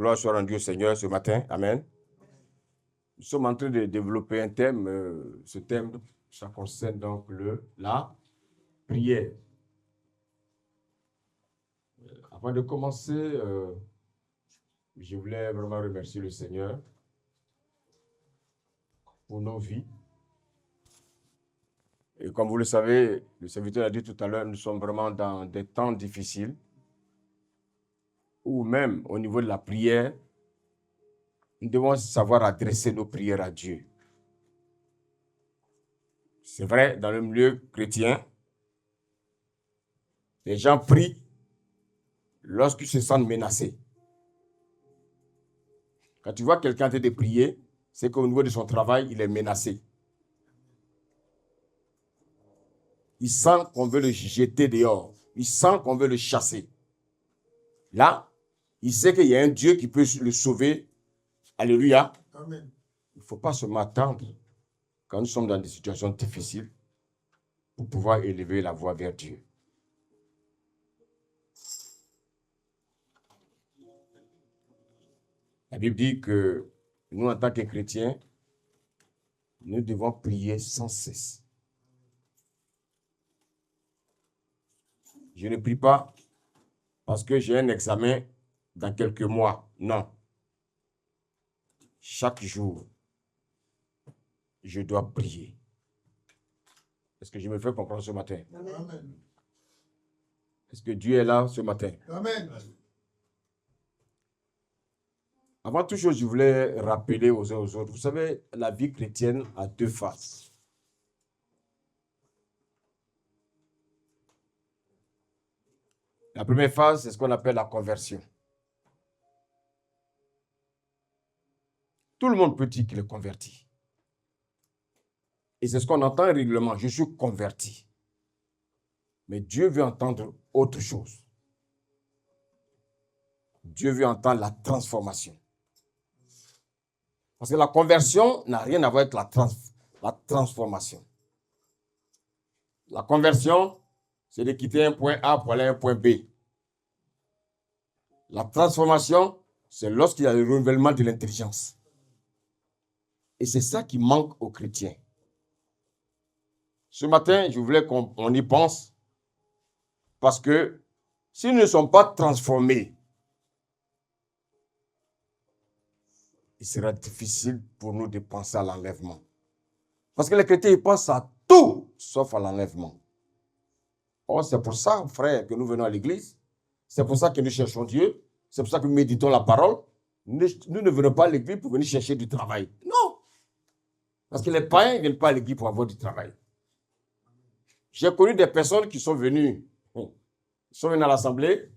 Gloire soit rendue au Seigneur ce matin. Amen. Nous sommes en train de développer un thème. Ce thème, ça concerne donc la prière. Avant de commencer, je voulais vraiment remercier le Seigneur pour nos vies. Et comme vous le savez, le serviteur a dit tout à l'heure, nous sommes vraiment dans des temps difficiles où même au niveau de la prière, nous devons savoir adresser nos prières à Dieu. C'est vrai, dans le milieu chrétien, les gens prient lorsqu'ils se sentent menacés. Quand tu vois quelqu'un en train de prier, c'est qu'au niveau de son travail, il est menacé. Il sent qu'on veut le jeter dehors. Il sent qu'on veut le chasser. Là, il sait qu'il y a un Dieu qui peut le sauver. Alléluia. Amen. Il ne faut pas se m'attendre quand nous sommes dans des situations difficiles pour pouvoir élever la voix vers Dieu. La Bible dit que nous, en tant que chrétiens, nous devons prier sans cesse. Je ne prie pas parce que j'ai un examen dans quelques mois. Non. Chaque jour, je dois prier. Est-ce que je me fais comprendre ce matin? Amen. Est-ce que Dieu est là ce matin? Amen. Avant toute chose, je voulais rappeler aux uns aux autres. Vous savez, la vie chrétienne a deux phases. La première phase, c'est ce qu'on appelle la conversion. Tout le monde peut dire qu'il est converti. Et c'est ce qu'on entend régulièrement. Je suis converti. Mais Dieu veut entendre autre chose. Dieu veut entendre la transformation. Parce que la conversion n'a rien à voir avec la transformation. La conversion, c'est de quitter un point A pour aller à un point B. La transformation, c'est lorsqu'il y a le renouvellement de l'intelligence. Et c'est ça qui manque aux chrétiens. Ce matin, je voulais qu'on y pense parce que si nous ne sommes pas transformés, il sera difficile pour nous de penser à l'enlèvement. Parce que les chrétiens, ils pensent à tout sauf à l'enlèvement. Or, c'est pour ça, frère, que nous venons à l'église. C'est pour ça que nous cherchons Dieu. C'est pour ça que nous méditons la parole. Nous ne venons pas à l'église pour venir chercher du travail. Non. Parce que les païens ne viennent pas à l'église pour avoir du travail. J'ai connu des personnes qui sont venues à l'assemblée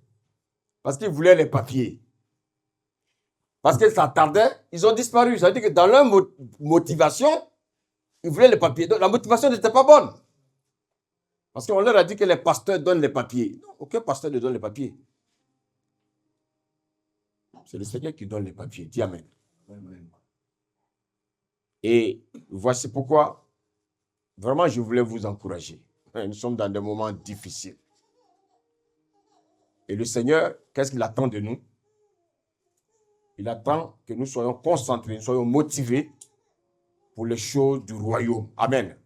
parce qu'ils voulaient les papiers. Parce que ça tardait, ils ont disparu. Ça veut dire que dans leur motivation, ils voulaient les papiers. Donc la motivation n'était pas bonne. Parce qu'on leur a dit que les pasteurs donnent les papiers. Non, aucun pasteur ne donne les papiers. C'est le Seigneur qui donne les papiers. Dis Amen. Amen. Et voici pourquoi, vraiment, je voulais vous encourager. Nous sommes dans des moments difficiles. Et le Seigneur, qu'est-ce qu'il attend de nous? Il attend que nous soyons concentrés, nous soyons motivés pour les choses du royaume. Amen.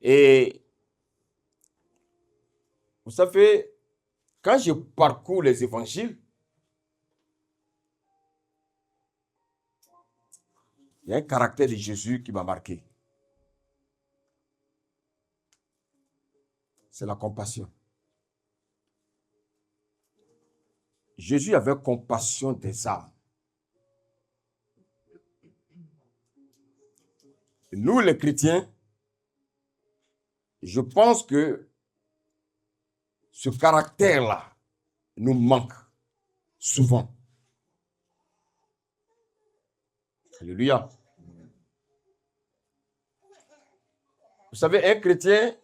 Et vous savez, quand je parcours les évangiles, il y a un caractère de Jésus qui m'a marqué. C'est la compassion. Jésus avait compassion des âmes. Nous, les chrétiens, je pense que ce caractère-là nous manque souvent. Alléluia. Vous savez, un chrétien,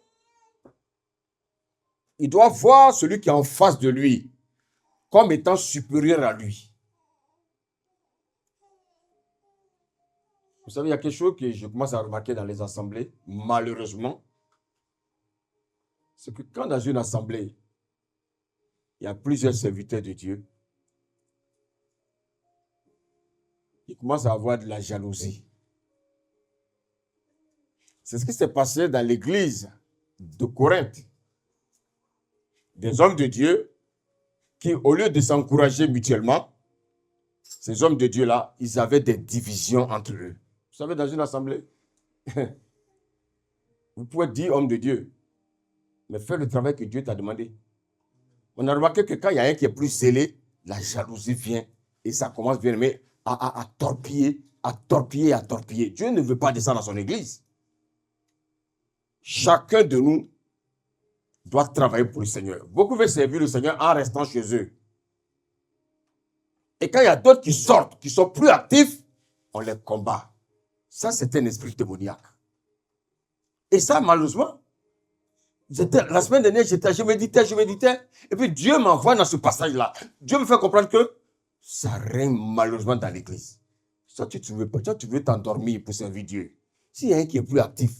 il doit voir celui qui est en face de lui comme étant supérieur à lui. Vous savez, il y a quelque chose que je commence à remarquer dans les assemblées, malheureusement, c'est que quand dans une assemblée, il y a plusieurs serviteurs de Dieu, il commence à avoir de la jalousie. C'est ce qui s'est passé dans l'église de Corinthe. Des hommes de Dieu qui, au lieu de s'encourager mutuellement, ces hommes de Dieu-là, ils avaient des divisions entre eux. Vous savez, dans une assemblée, vous pouvez dire homme de Dieu, mais fais le travail que Dieu t'a demandé. On a remarqué que quand il y a un qui est plus scellé, la jalousie vient et ça commence bien mais à torpiller, à torpiller, à torpiller. Dieu ne veut pas descendre dans son église. Chacun de nous doit travailler pour le Seigneur. Beaucoup veulent servir le Seigneur en restant chez eux. Et quand il y a d'autres qui sortent, qui sont plus actifs, on les combat. Ça, c'est un esprit démoniaque. Et ça, malheureusement, la semaine dernière, je méditais. Et puis Dieu m'envoie dans ce passage-là. Dieu me fait comprendre que ça règne malheureusement dans l'église. Toi, tu veux t'endormir pour servir Dieu. S'il y a un qui est plus actif,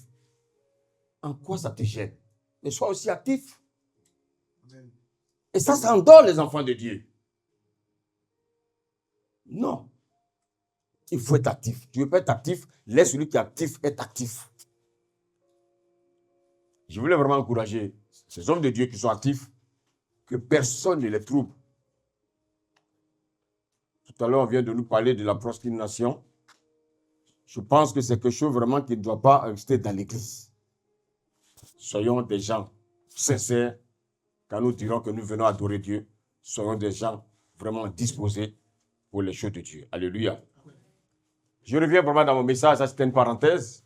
en quoi ça te gêne? Mais sois aussi actif. Amen. Et ça endort les enfants de Dieu. Non. Il faut être actif. Tu veux pas être actif, laisse celui qui est actif être actif. Je voulais vraiment encourager ces hommes de Dieu qui sont actifs, que personne ne les trouble. Tout à l'heure, on vient de nous parler de la prostination. Je pense que c'est quelque chose vraiment qui ne doit pas rester dans l'église. Soyons des gens sincères. Quand nous dirons que nous venons adorer Dieu, soyons des gens vraiment disposés pour les choses de Dieu. Alléluia. Je reviens vraiment dans mon message, ça c'était une parenthèse.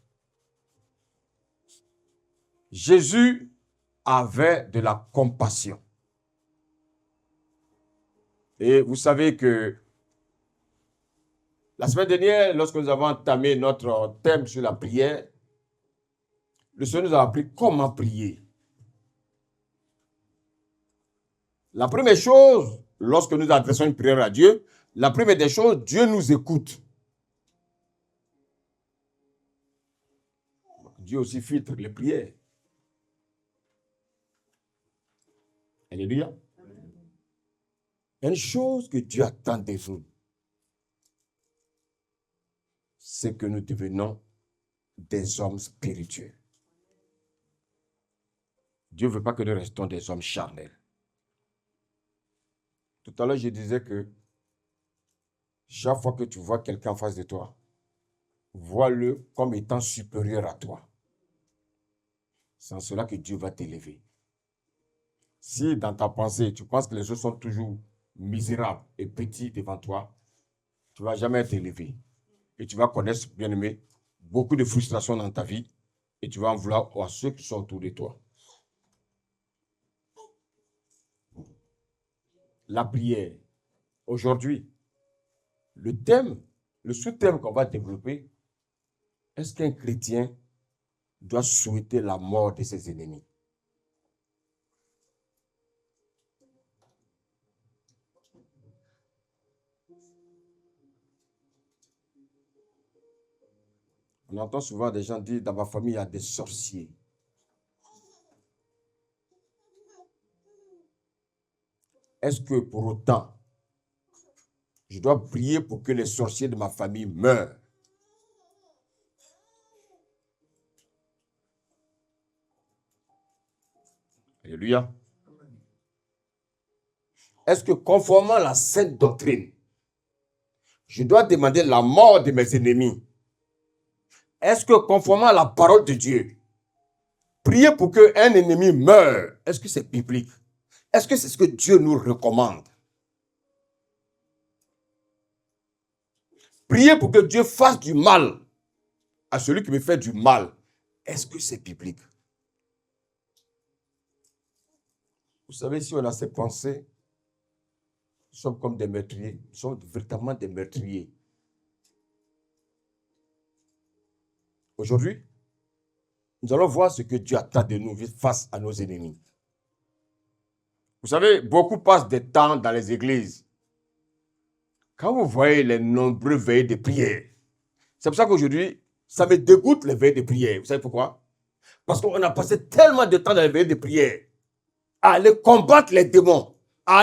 Jésus avait de la compassion. Et vous savez que la semaine dernière, lorsque nous avons entamé notre thème sur la prière, le Seigneur nous a appris comment prier. La première chose, lorsque nous adressons une prière à Dieu, la première des choses, Dieu nous écoute. Dieu aussi filtre les prières. Alléluia. Une chose que Dieu attend de nous, c'est que nous devenons des hommes spirituels. Dieu ne veut pas que nous restons des hommes charnels. Tout à l'heure, je disais que chaque fois que tu vois quelqu'un en face de toi, vois-le comme étant supérieur à toi. C'est en cela que Dieu va t'élever. Si dans ta pensée, tu penses que les autres sont toujours misérables et petits devant toi, tu ne vas jamais être élevé. Et tu vas connaître, bien aimé, beaucoup de frustration dans ta vie et tu vas en vouloir à ceux qui sont autour de toi. La prière. Aujourd'hui, le sous-thème qu'on va développer, est-ce qu'un chrétien doit souhaiter la mort de ses ennemis? On entend souvent des gens dire, dans ma famille, il y a des sorciers. Est-ce que pour autant, je dois prier pour que les sorciers de ma famille meurent? Alléluia. Est-ce que conformément à la sainte doctrine, je dois demander la mort de mes ennemis? Est-ce que conformément à la parole de Dieu, prier pour qu'un ennemi meure, est-ce que c'est biblique? Est-ce que c'est ce que Dieu nous recommande? Prier pour que Dieu fasse du mal à celui qui me fait du mal, est-ce que c'est biblique? Vous savez, si on a ces pensées, nous sommes comme des meurtriers. Nous sommes véritablement des meurtriers. Aujourd'hui, nous allons voir ce que Dieu attend de nous face à nos ennemis. Vous savez, beaucoup passent des temps dans les églises. Quand vous voyez les nombreux veillées de prière, c'est pour ça qu'aujourd'hui, ça me dégoûte les veillées de prière. Vous savez pourquoi? Parce qu'on a passé tellement de temps dans les veillées de prière à aller combattre les démons, à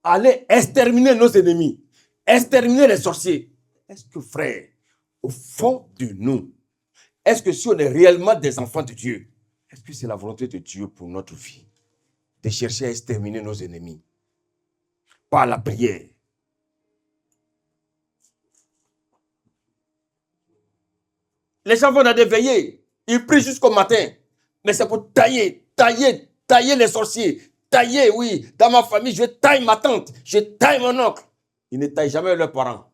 aller exterminer nos ennemis, exterminer les sorciers. Est-ce que, frère, au fond de nous, est-ce que si on est réellement des enfants de Dieu, est-ce que c'est la volonté de Dieu pour notre vie de chercher à exterminer nos ennemis par la prière? Les gens vont dans des veillées, ils prient jusqu'au matin, mais c'est pour tailler les sorciers. Tailler, oui, dans ma famille, je taille ma tante, je taille mon oncle. Ils ne taillent jamais leurs parents.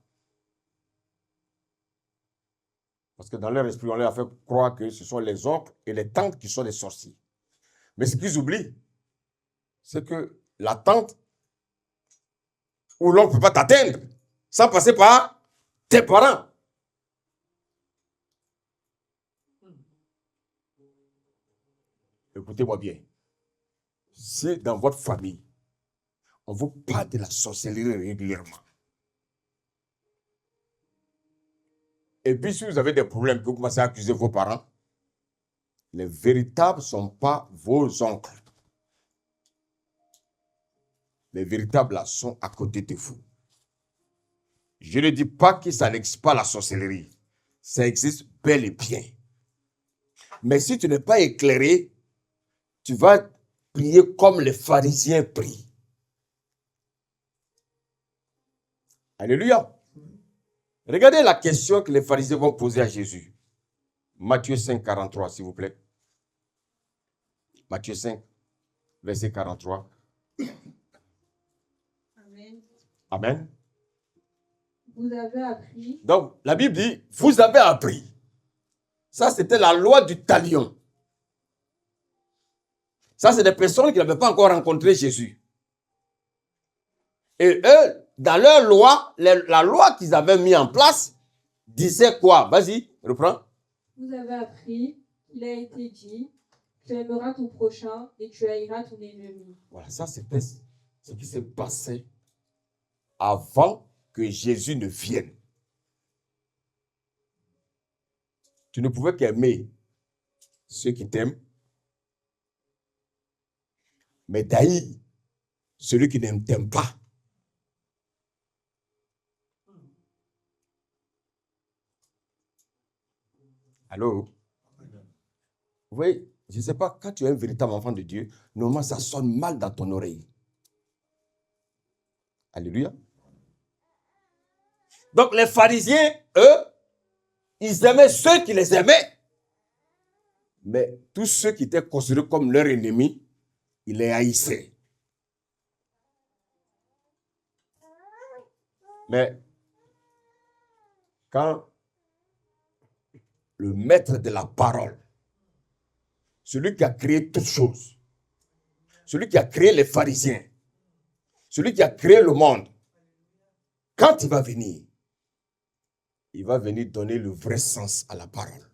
Parce que dans leur esprit, on leur a fait croire que ce sont les oncles et les tantes qui sont des sorciers. Mais ce qu'ils oublient, c'est que la tante ou l'oncle ne peut pas t'atteindre sans passer par tes parents. Écoutez-moi bien. Si dans votre famille, on vous parle de la sorcellerie régulièrement, et puis si vous avez des problèmes que vous commencez à accuser vos parents, les véritables ne sont pas vos oncles. Les véritables là sont à côté de vous. Je ne dis pas que ça n'existe pas la sorcellerie. Ça existe bel et bien. Mais si tu n'es pas éclairé, tu vas prier comme les pharisiens prient. Alléluia. Regardez la question que les pharisiens vont poser à Jésus. Matthieu 5, 43, s'il vous plaît. Matthieu 5, verset 43. Amen. Amen. Vous avez appris. Donc, la Bible dit, vous avez appris. Ça, c'était la loi du talion. Ça, c'est des personnes qui n'avaient pas encore rencontré Jésus. Et eux, dans leur loi, la loi qu'ils avaient mis en place disait quoi? Vas-y, reprends. Vous avez appris qu'il a été dit, tu aimeras ton prochain et tu haïras ton ennemi. Voilà, ça c'était ce qui s'est passé avant que Jésus ne vienne. Tu ne pouvais qu'aimer ceux qui t'aiment, mais d'haïr celui qui ne t'aime pas. Allô? Vous voyez, je ne sais pas, quand tu es un véritable enfant de Dieu, normalement ça sonne mal dans ton oreille. Alléluia. Donc les pharisiens, eux, ils aimaient ceux qui les aimaient. Mais tous ceux qui étaient considérés comme leurs ennemis, ils les haïssaient. Mais quand le maître de la parole, celui qui a créé toutes choses, celui qui a créé les pharisiens, celui qui a créé le monde, quand il va venir donner le vrai sens à la parole.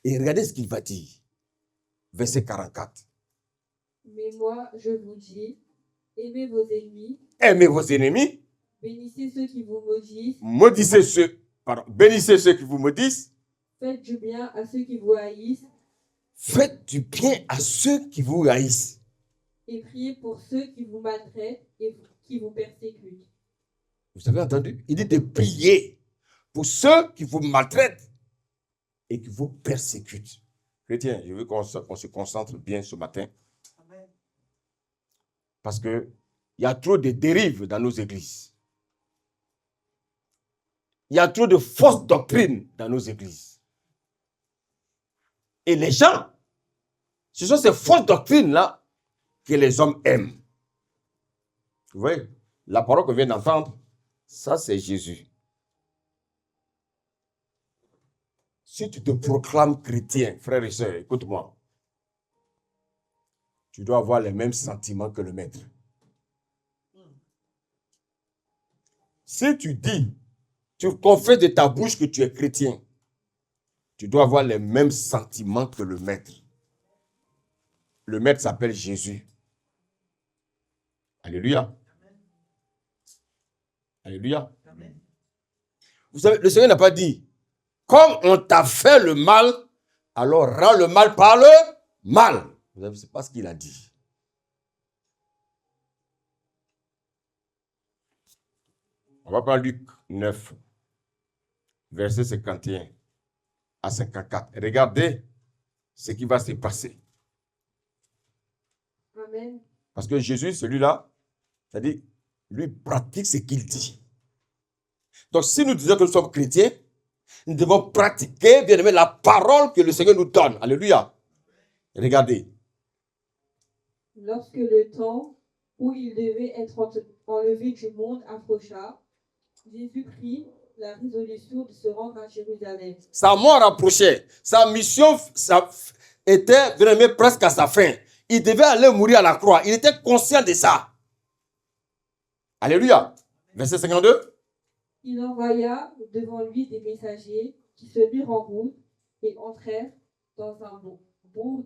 Et regardez ce qu'il va dire. Verset 44. Mais moi, je vous dis, aimez vos ennemis. Aimez vos ennemis. Bénissez ceux qui vous maudissent. Bénissez ceux qui vous maudissent. Faites du bien à ceux qui vous haïssent. Faites du bien à ceux qui vous haïssent. Et priez pour ceux qui vous maltraitent et qui vous persécutent. Vous avez entendu? Il dit de prier pour ceux qui vous maltraitent et qui vous persécutent. Chrétiens, je veux qu'on se concentre bien ce matin. Amen. Parce qu'il y a trop de dérives dans nos églises. Il y a trop de fausses doctrines dans nos églises. Et les gens, ce sont ces fausses doctrines-là que les hommes aiment. Vous voyez, la parole qu'on vient d'entendre, ça c'est Jésus. Si tu te proclames chrétien, frère et sœur, écoute-moi. Tu dois avoir les mêmes sentiments que le maître. Si tu dis, tu confesses de ta bouche que tu es chrétien, tu dois avoir les mêmes sentiments que le maître. Le maître s'appelle Jésus. Alléluia. Alléluia. Amen. Vous savez, le Seigneur n'a pas dit, comme on t'a fait le mal, alors rends le mal par le mal. Vous savez, c'est pas ce qu'il a dit. va prendre Luc 9, verset 51 à 54. Regardez ce qui va se passer. Amen. Parce que Jésus, celui-là, c'est-à-dire, lui pratique ce qu'il dit. Donc, si nous disons que nous sommes chrétiens, nous devons pratiquer, bien aimé, la parole que le Seigneur nous donne. Alléluia. Regardez. Lorsque le temps où il devait être enlevé du monde approcha, Jésus prit la résolution de se rendre à Jérusalem. Sa mort approchait. Sa mission était, bien aimé, presque à sa fin. Il devait aller mourir à la croix. Il était conscient de ça. Alléluia. Verset 52. Il envoya devant lui des messagers qui se mirent en route et entrèrent dans un bourg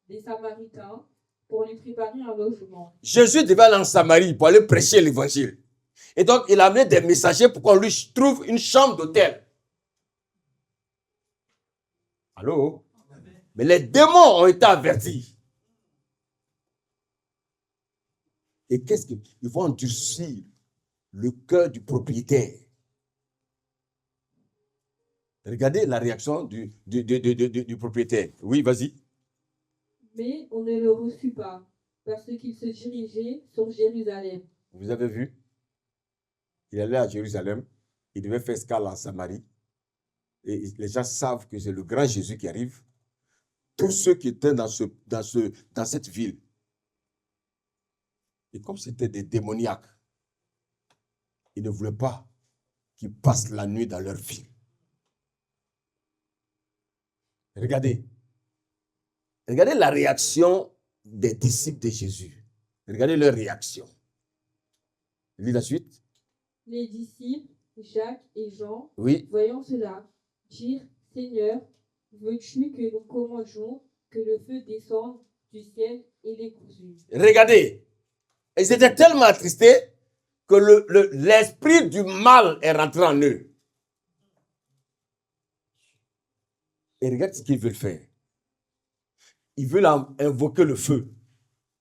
des Samaritains pour lui préparer un logement. Jésus devait aller en Samarie pour aller prêcher l'évangile. Et donc, il a amené des messagers pour qu'on lui trouve une chambre d'hôtel. Allô? Mais les démons ont été avertis. Et qu'est-ce qu'ils vont endurcir le cœur du propriétaire? Regardez la réaction du propriétaire. Oui, vas-y. Mais on ne le reçut pas, parce qu'il se dirigeait sur Jérusalem. Vous avez vu? Il allait à Jérusalem. Il devait faire escale en Samarie. Et les gens savent que c'est le grand Jésus qui arrive. Tous ceux qui étaient dans cette ville. Et comme c'était des démoniaques, ils ne voulaient pas qu'ils passent la nuit dans leur ville. Regardez. Regardez la réaction des disciples de Jésus. Regardez leur réaction. Lis la suite. Les disciples, Jacques et Jean, Oui. voyant cela, dirent, Seigneur, veux-tu que nous commandions que le feu descende du ciel et les consume? Regardez. Ils étaient tellement attristés que l'esprit du mal est rentré en eux. Et regarde ce qu'ils veulent faire. Ils veulent invoquer le feu.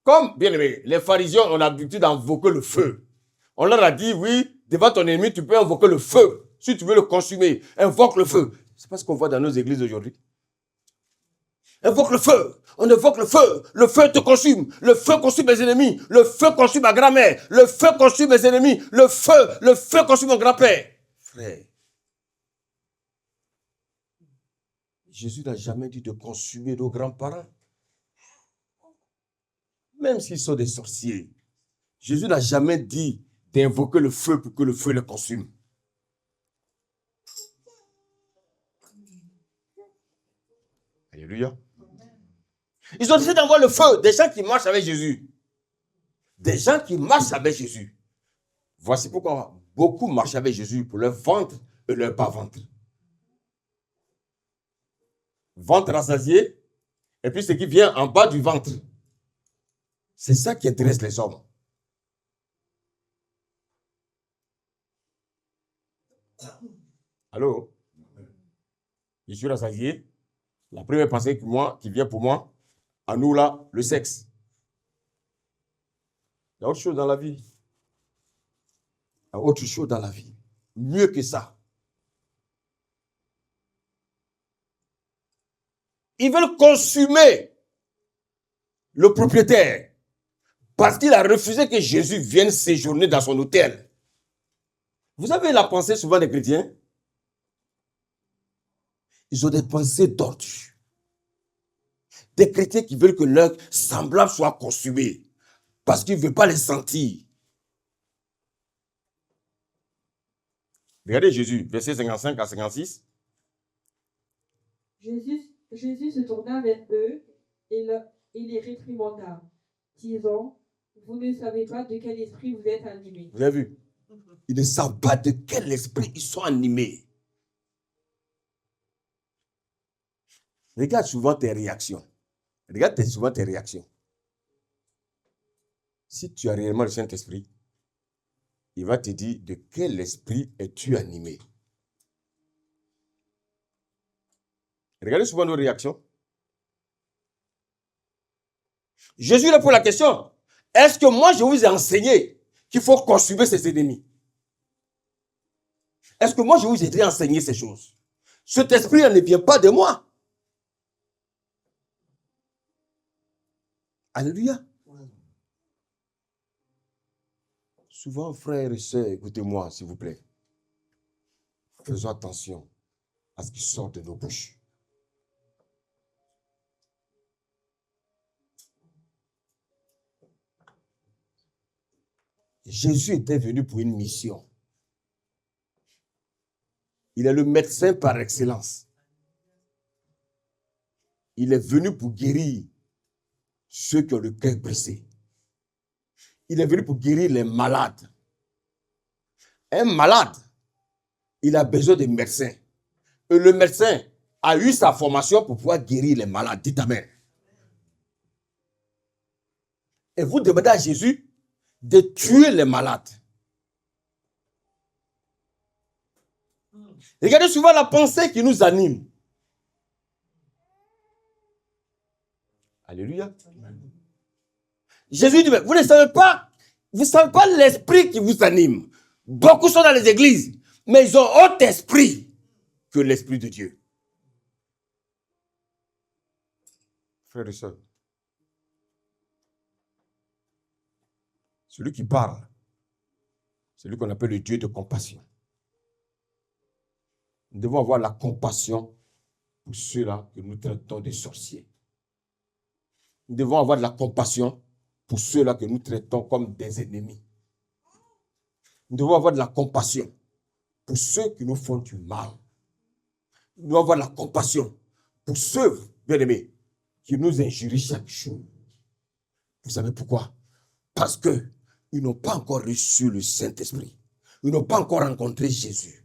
Comme, bien aimé, les pharisiens ont l'habitude d'invoquer le feu. On leur a dit, oui, devant ton ennemi, tu peux invoquer le feu. Si tu veux le consumer, invoque le feu. C'est pas ce qu'on voit dans nos églises aujourd'hui. Invoque le feu. On invoque le feu. Le feu te consume. Le feu consume mes ennemis. Le feu consume ma grand-mère. Le feu consume mes ennemis. Le feu consume mon grand-père. Frère, Jésus n'a jamais dit de consumer nos grands-parents. Même s'ils sont des sorciers. Jésus n'a jamais dit d'invoquer le feu pour que le feu les consume. Alléluia. Ils ont décidé d'envoyer le feu. Des gens qui marchent avec Jésus. Des gens qui marchent avec Jésus. Voici pourquoi beaucoup marchent avec Jésus pour leur ventre et leur bas-ventre. Ventre rassasié, et puis ce qui vient en bas du ventre. C'est ça qui intéresse les hommes. Allô? Je suis rassasié. La première pensée qui vient pour moi, à nous là, le sexe. Il y a autre chose dans la vie. Il y a autre chose dans la vie. Mieux que ça. Ils veulent consumer le propriétaire parce qu'il a refusé que Jésus vienne séjourner dans son hôtel. Vous avez la pensée souvent des chrétiens? Ils ont des pensées tordues. Des chrétiens qui veulent que leurs semblables soient consumés parce qu'ils ne veulent pas les sentir. Regardez Jésus, verset 55 à 56. Jésus se tourna vers eux et les réprimanda, disant, vous ne savez pas de quel esprit vous êtes animés. Vous avez vu? Ils ne savent pas de quel esprit ils sont animés. Regarde souvent tes réactions. Regarde souvent tes réactions. Si tu as réellement le Saint-Esprit, il va te dire de quel esprit es-tu animé. Regardez souvent nos réactions. Jésus répond à la question. Est-ce que moi je vous ai enseigné qu'il faut consumer ses ennemis? Est-ce que moi, je vous ai déjà enseigné ces choses? Cet esprit ne vient pas de moi. Alléluia. Souvent, frères et sœurs, écoutez-moi, s'il vous plaît. Faisons attention à ce qui sort de nos bouches. Jésus était venu pour une mission. Il est le médecin par excellence. Il est venu pour guérir ceux qui ont le cœur brisé. Il est venu pour guérir les malades. Un malade, il a besoin de médecin. Et le médecin a eu sa formation pour pouvoir guérir les malades. Dites amen. Et vous demandez à Jésus de tuer les malades. Regardez souvent la pensée qui nous anime. Alléluia. Jésus dit, mais vous ne savez pas l'esprit qui vous anime. Beaucoup sont dans les églises, mais ils ont autre esprit que l'esprit de Dieu. Frères et sœurs, celui qui parle, c'est lui qu'on appelle le Dieu de compassion. Nous devons avoir la compassion pour ceux-là que nous traitons de sorciers. Nous devons avoir de la compassion pour ceux-là que nous traitons comme des ennemis. Nous devons avoir de la compassion pour ceux qui nous font du mal. Nous devons avoir de la compassion pour ceux, bien-aimés, qui nous injurient chaque jour. Vous savez pourquoi? Parce qu'ils n'ont pas encore reçu le Saint-Esprit. Ils n'ont pas encore rencontré Jésus.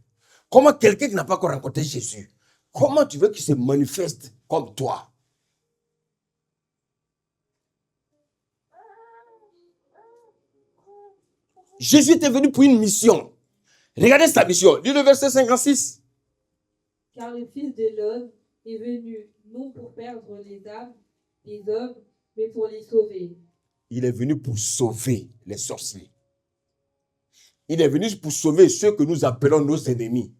Comment quelqu'un qui n'a pas encore rencontré Jésus, comment tu veux qu'il se manifeste comme toi? Jésus était venu pour une mission. Regardez sa mission. Lis le verset 56. Car le Fils de l'homme est venu non pour perdre les âmes des hommes, mais pour les sauver. Il est venu pour sauver les sorciers. Il est venu pour sauver ceux que nous appelons nos ennemis.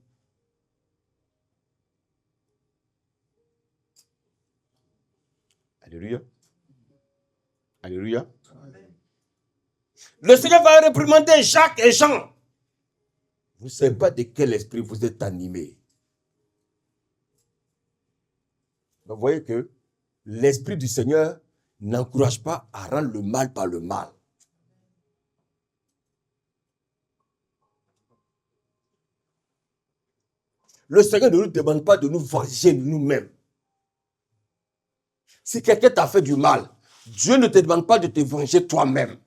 Alléluia. Alléluia. Le Seigneur va réprimander Jacques et Jean. Vous ne savez pas de quel esprit vous êtes animés. Vous voyez que l'esprit du Seigneur n'encourage pas à rendre le mal par le mal. Le Seigneur ne nous demande pas de nous venger nous-mêmes. Si quelqu'un t'a fait du mal, Dieu ne te demande pas de te venger toi-même.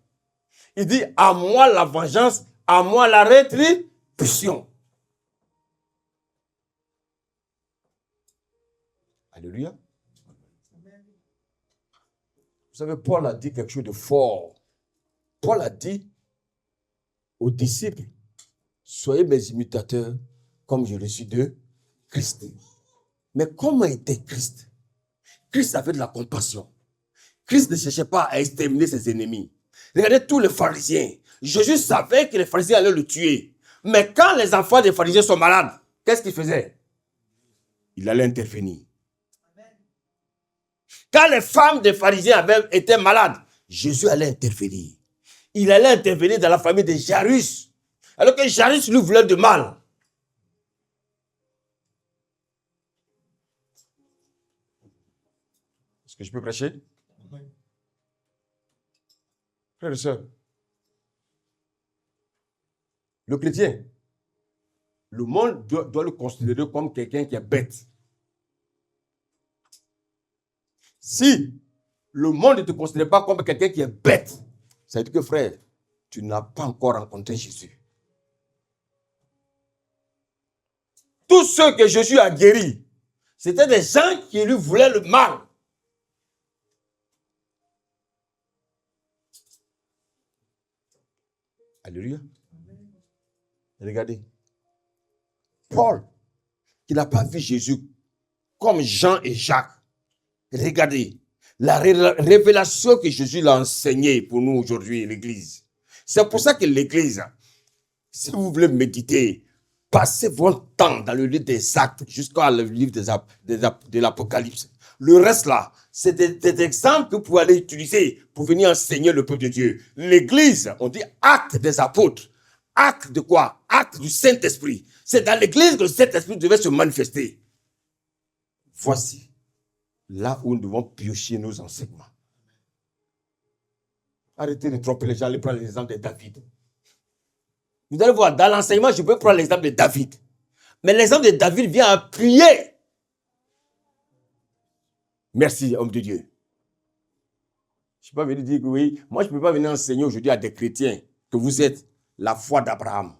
Il dit, à moi la vengeance, à moi la rétribution. Alléluia. Vous savez, Paul a dit quelque chose de fort. Paul a dit aux disciples, soyez mes imitateurs comme je le suis de Christ. Mais comment était Christ? Christ avait de la compassion. Christ ne cherchait pas à exterminer ses ennemis. Regardez tous les pharisiens. Jésus savait que les pharisiens allaient le tuer. Mais quand les enfants des pharisiens sont malades, qu'est-ce qu'il faisait? Il allait intervenir. Quand les femmes des pharisiens étaient malades, Jésus allait intervenir. Il allait intervenir dans la famille de Jairus. Alors que Jairus lui voulait de mal. Est-ce que je peux prêcher? Frères et sœurs, le chrétien, le monde doit le considérer comme quelqu'un qui est bête. Si le monde ne te considère pas comme quelqu'un qui est bête, ça veut dire que frère, tu n'as pas encore rencontré Jésus. Tous ceux que Jésus a guéris, c'était des gens qui lui voulaient le mal. Alléluia. Regardez. Paul, qui n'a pas vu Jésus comme Jean et Jacques. Regardez. La révélation que Jésus l'a enseignée pour nous aujourd'hui, l'Église. C'est pour ça que l'Église, si vous voulez méditer, passez votre temps dans le livre des Actes jusqu'à le livre de l'Apocalypse. Le reste là, c'est des exemples que vous pouvez aller utiliser pour venir enseigner le peuple de Dieu. L'église, on dit acte des apôtres. Acte de quoi? Acte du Saint-Esprit. C'est dans l'église que le Saint-Esprit devait se manifester. Voici là où nous devons piocher nos enseignements. Arrêtez de tromper les gens, allez prendre l'exemple de David. Vous allez voir, dans l'enseignement, je peux prendre l'exemple de David. Mais l'exemple de David vient appuyer. Merci, homme de Dieu. Je ne peux pas venir dire que oui, moi je ne peux pas venir enseigner aujourd'hui à des chrétiens que vous êtes la foi d'Abraham.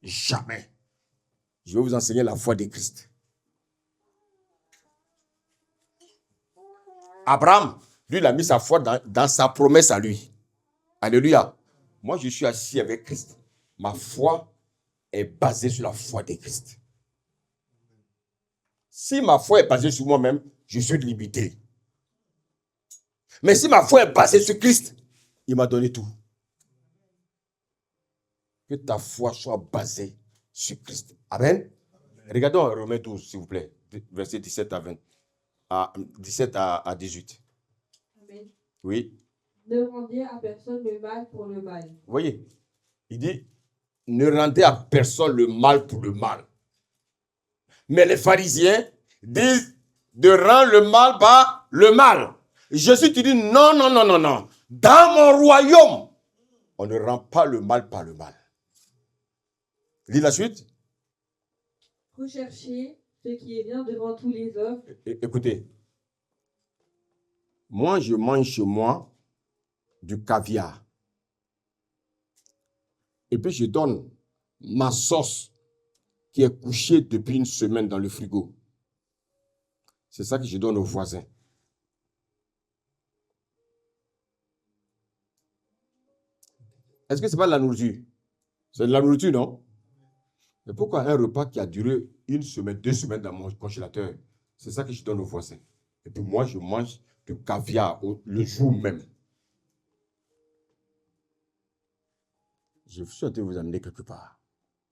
Jamais. Je vais vous enseigner la foi de Christ. Abraham, lui, il a mis sa foi dans sa promesse à lui. Alléluia. Moi, je suis assis avec Christ. Ma foi est basée sur la foi de Christ. Si ma foi est basée sur moi-même, je suis limité. Mais si ma foi est basée sur Christ, il m'a donné tout. Que ta foi soit basée sur Christ. Amen. Regardons Romains 12, s'il vous plaît. Versets 17 à 20. 17 à 18. Amen. Oui. Ne rendez à personne le mal pour le mal. Vous voyez, il dit, ne rendez à personne le mal pour le mal. Mais les pharisiens disent de rendre le mal par le mal. Jésus te dit, non, non, non, non, non. Dans mon royaume, on ne rend pas le mal par le mal. Lis la suite. Recherchez ce qui est bien devant tous les hommes. Écoutez, moi je mange chez moi du caviar. Et puis je donne ma sauce qui est couchée depuis une semaine dans le frigo. C'est ça que je donne aux voisins. Est-ce que ce n'est pas de la nourriture? C'est de la nourriture, non? Mais pourquoi un repas qui a duré une semaine, 2 semaines dans mon congélateur, c'est ça que je donne aux voisins? Et puis moi, je mange du caviar le jour même. Je suis en train de vous amener quelque part.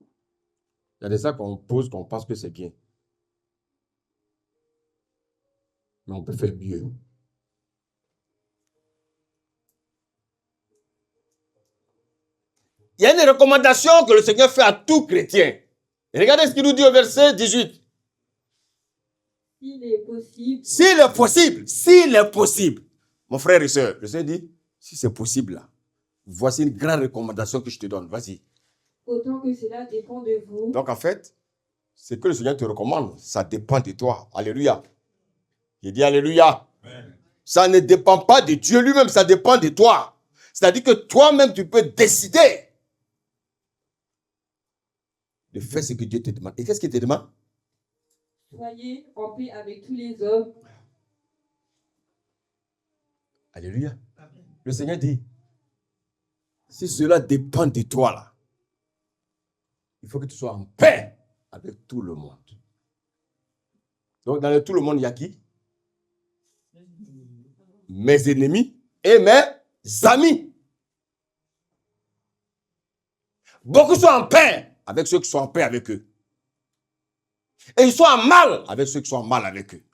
Il y a des ça qu'on pose, qu'on pense que c'est bien. Mais on peut faire mieux. Il y a une recommandation que le Seigneur fait à tout chrétien. Et regardez ce qu'il nous dit au verset 18. S'il est possible. S'il est possible, s'il est possible. Mon frère et soeur, le Seigneur dit, si c'est possible là, voici une grande recommandation que je te donne. Vas-y. Autant que cela dépend de vous. Donc en fait, ce que le Seigneur te recommande, ça dépend de toi. Alléluia. Il dit Alléluia. Amen. Ça ne dépend pas de Dieu lui-même, ça dépend de toi. C'est-à-dire que toi-même, tu peux décider de faire ce que Dieu te demande. Et qu'est-ce qu'il te demande? Soyez en paix avec tous les hommes. Alléluia. Amen. Le Seigneur dit, si cela dépend de toi là, il faut que tu sois en paix avec tout le monde. Donc dans tout le monde, il y a qui? Mes ennemis et mes amis. Beaucoup sont en paix avec ceux qui sont en paix avec eux. Et ils sont en mal avec ceux qui sont en mal avec eux.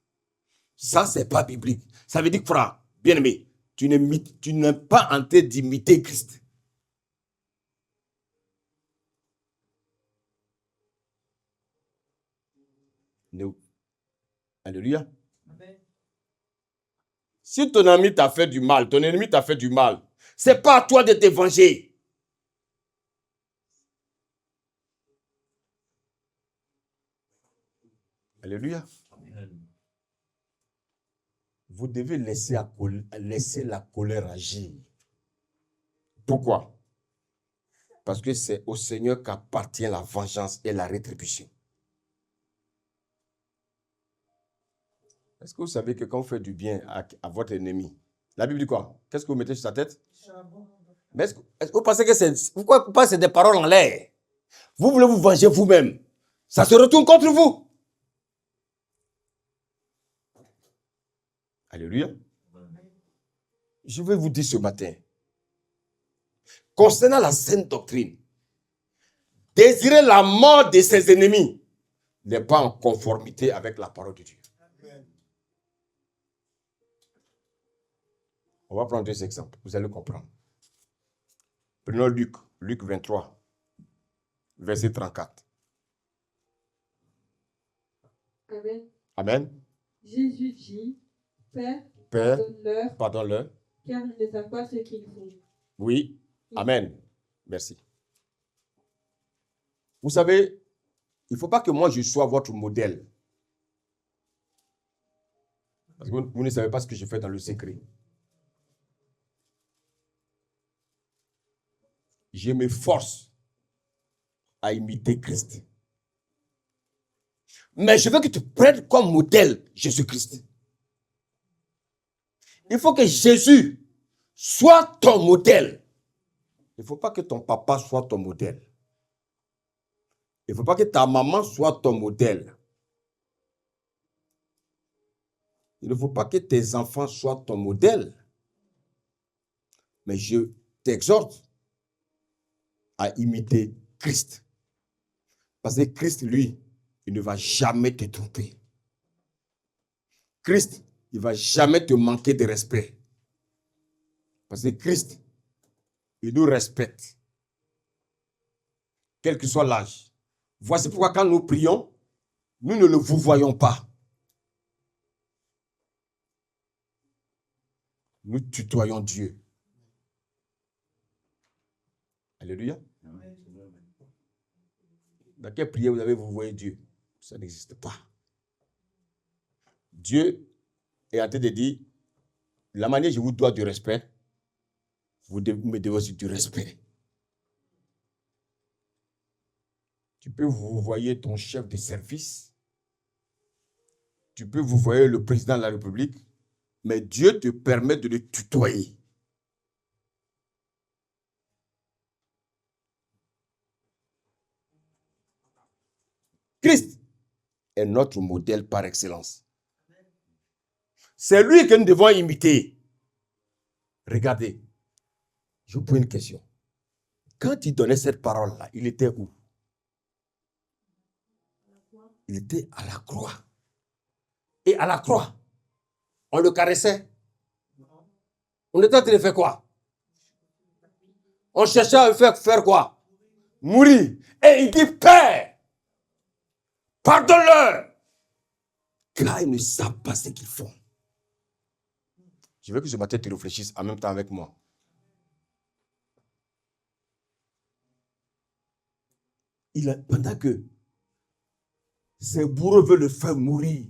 Ça, c'est pas biblique. Ça veut dire que, frère, bien-aimé, tu n'es pas en train d'imiter Christ. Alléluia. Amen. Si ton ami t'a fait du mal, ton ennemi t'a fait du mal, c'est pas à toi de te venger. Alléluia. Amen. Vous devez laisser la colère agir. Pourquoi? Parce que c'est au Seigneur qu'appartient la vengeance et la rétribution. Est-ce que vous savez que quand vous faites du bien à votre ennemi, la Bible dit quoi? Qu'est-ce que vous mettez sur sa tête? Mais est-ce que vous pensez que pourquoi vous pensez des paroles en l'air? Vous voulez vous venger vous-même. Ça se retourne contre vous. Alléluia. Je vais vous dire ce matin, concernant la sainte doctrine, désirer la mort de ses ennemis n'est pas en conformité avec la parole de Dieu. On va prendre 2 exemples, vous allez comprendre. Prenons Luc 23, verset 34. Amen. Amen. Jésus dit, Père, Père, pardonne-leur, pardonne-leur. car ils ne savent pas ce qu'ils font. Oui. Amen. Merci. Vous savez, il ne faut pas que moi je sois votre modèle. Parce que vous ne savez pas ce que je fais dans le secret. Je m'efforce à imiter Christ. Mais je veux que tu prennes comme modèle Jésus-Christ. Il faut que Jésus soit ton modèle. Il ne faut pas que ton papa soit ton modèle. Il ne faut pas que ta maman soit ton modèle. Il ne faut pas que tes enfants soient ton modèle. Mais je t'exhorte à imiter Christ. Parce que Christ, lui, il ne va jamais te tromper. Christ, il ne va jamais te manquer de respect. Parce que Christ, il nous respecte. Quel que soit l'âge. Voici pourquoi quand nous prions, nous ne le vous voyons pas. Nous tutoyons Dieu. Alléluia. Dans quelle prière vous avez vous voyez Dieu? Ça n'existe pas. Dieu est en train de dire, la manière dont je vous dois du respect, vous me devez aussi du respect. Tu peux vous voyer ton chef de service. Tu peux vous voyer le président de la République. Mais Dieu te permet de le tutoyer. Christ est notre modèle par excellence. C'est lui que nous devons imiter. Regardez, je vous pose une question. Quand il donnait cette parole-là, il était où? Il était à la croix. Et à la croix, on le caressait. On était en train de faire quoi? On cherchait à le faire quoi? Mourir. Et il dit, Père, pardonne-leur, car ils ne savent pas ce qu'ils font. Je veux que ce matin tu réfléchisses en même temps avec moi. Pendant que ses bourreaux veulent le faire mourir,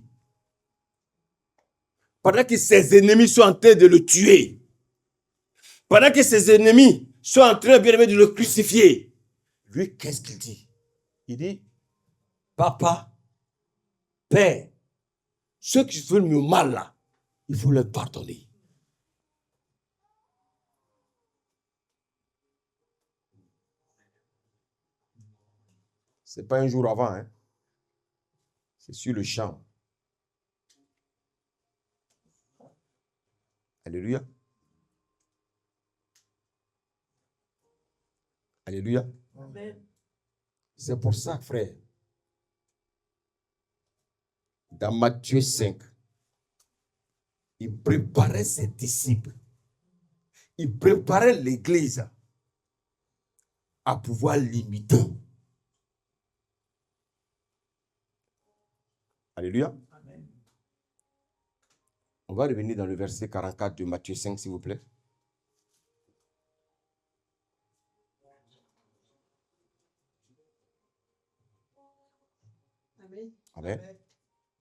pendant que ses ennemis sont en train de le tuer, pendant que ses ennemis sont en train bien aimé de le crucifier, lui, qu'est-ce qu'il dit? Il dit, Papa, Père, ceux qui veulent me mal là, il faut leur pardonner. Ce n'est pas un jour avant, hein? C'est sur le champ. Alléluia. Alléluia. Amen. C'est pour ça, frère, dans Matthieu 5, il préparait ses disciples. Il préparait l'église à pouvoir l'imiter. Alléluia. Amen. On va revenir dans le verset 44 de Matthieu 5, s'il vous plaît. Amen. Amen.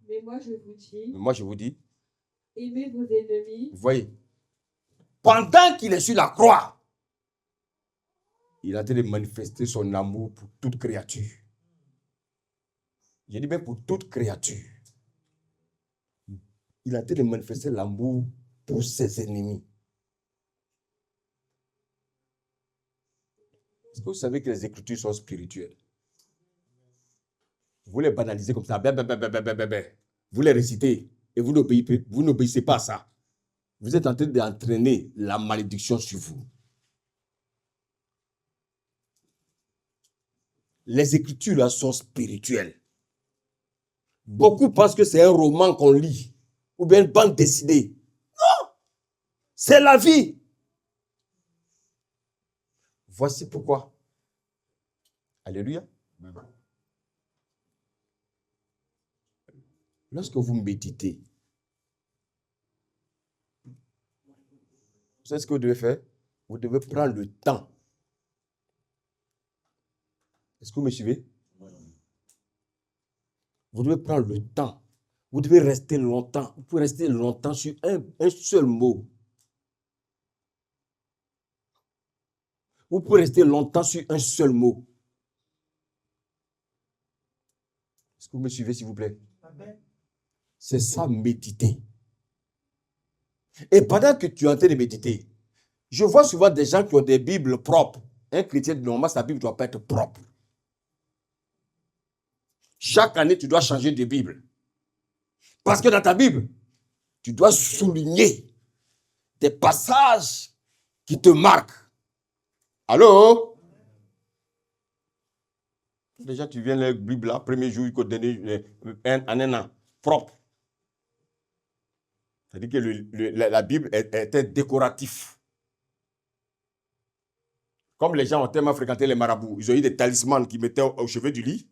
Mais moi je vous dis, aimez vos ennemis. Vous voyez, pendant qu'il est sur la croix, il a en train de manifester son amour pour toute créature. Je dis même pour toute créature. Il a en train de manifester l'amour pour ses ennemis. Est-ce que vous savez que les Écritures sont spirituelles? Vous les banalisez comme ça. Vous les récitez et vous n'obéissez pas à ça. Vous êtes en train d'entraîner la malédiction sur vous. les Écritures là sont spirituelles. Beaucoup pensent que c'est un roman qu'on lit ou bien une bande dessinée. Non, c'est la vie. Voici pourquoi. Alléluia. Lorsque vous méditez, vous savez ce que vous devez faire? Vous devez prendre le temps. Est-ce que vous me suivez? Vous devez prendre le temps. Vous devez rester longtemps. Vous pouvez rester longtemps sur un seul mot. Vous pouvez rester longtemps sur un seul mot. Est-ce que vous me suivez, s'il vous plaît? C'est ça, méditer. Et pendant que tu es en train de méditer, je vois souvent des gens qui ont des Bibles propres. Un chrétien, normalement, sa Bible ne doit pas être propre. Chaque année, tu dois changer de Bible. Parce que dans ta Bible, tu dois souligner des passages qui te marquent. Allô? Déjà, tu viens la Bible là, premier jour, il faut donner un an, propre. C'est-à-dire que la Bible était décorative. Comme les gens ont tellement fréquenté les marabouts, ils ont eu des talismans qu'ils mettaient au chevet du lit.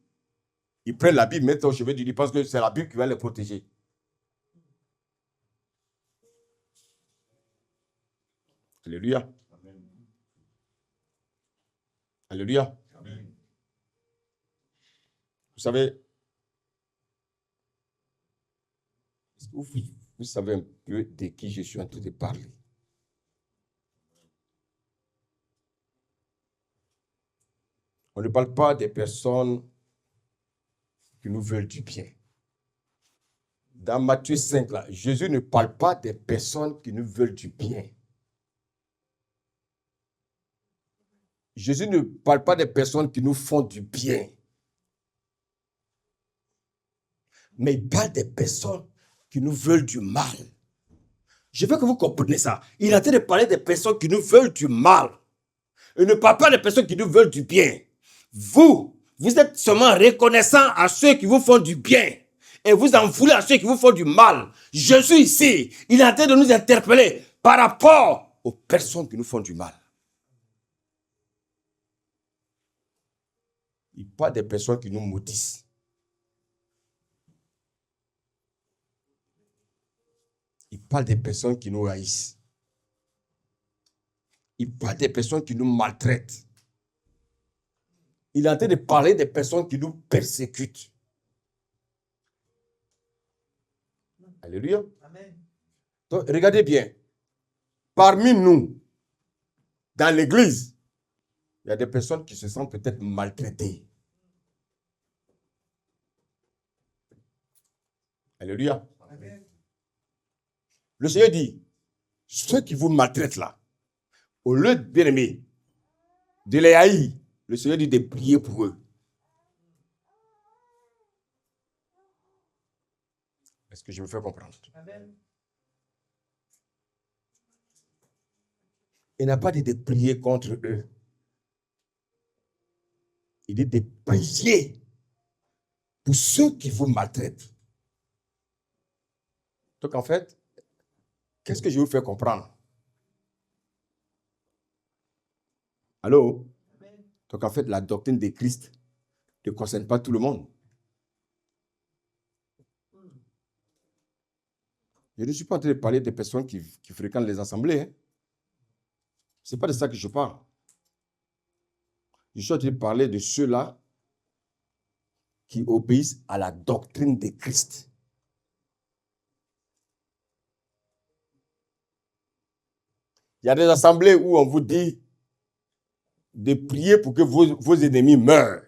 Ils prennent la Bible, mettent au chevet du lit parce que c'est la Bible qui va les protéger. Alléluia. Amen. Alléluia. Amen. Vous savez, vous savez un peu de qui je suis en train de parler. On ne parle pas des personnes qui nous veulent du bien. Dans Matthieu 5, là, Jésus ne parle pas des personnes qui nous veulent du bien. Jésus ne parle pas des personnes qui nous font du bien. Mais il parle des personnes qui nous veulent du mal. Je veux que vous compreniez ça. Il est en train de parler des personnes qui nous veulent du mal. Il ne parle pas des personnes qui nous veulent du bien. Vous êtes seulement reconnaissant à ceux qui vous font du bien. Et vous en voulez à ceux qui vous font du mal. Jésus ici, il est en train de nous interpeller par rapport aux personnes qui nous font du mal. Il parle des personnes qui nous maudissent. Il parle des personnes qui nous haïssent. Il parle des personnes qui nous maltraitent. Il est en train de parler des personnes qui nous persécutent. Alléluia. Amen. Donc, regardez bien. Parmi nous, dans l'église, il y a des personnes qui se sentent peut-être maltraitées. Alléluia. Amen. Le Seigneur dit, ceux qui vous maltraitent là, au lieu de bien aimer, de les haïr, le Seigneur dit de prier pour eux. Est-ce que je me fais comprendre? Amen. Il n'a pas dit de prier contre eux. Il dit de prier pour ceux qui vous maltraitent. Donc en fait, qu'est-ce que je vous fais comprendre? Allô? Amen. Donc en fait, la doctrine de Christ ne concerne pas tout le monde. Je ne suis pas en train de parler des personnes qui fréquentent les assemblées. Hein. Ce n'est pas de ça que je parle. Je suis en train de parler de ceux-là qui obéissent à la doctrine de Christ. Il y a des assemblées où on vous dit de prier pour que vos ennemis meurent.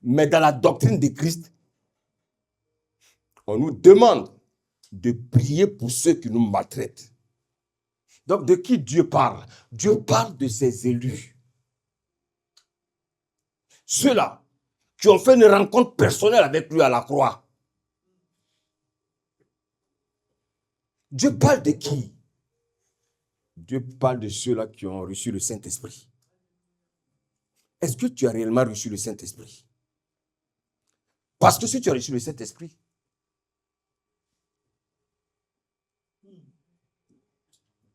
Mais dans la doctrine de Christ, on nous demande de prier pour ceux qui nous maltraitent. Donc, de qui Dieu parle? Dieu parle de ses élus. Ceux-là qui ont fait une rencontre personnelle avec lui à la croix. Dieu parle de qui? Dieu parle de ceux-là qui ont reçu le Saint-Esprit. est-ce que tu as réellement reçu le Saint-Esprit? Parce que si tu as reçu le Saint-Esprit,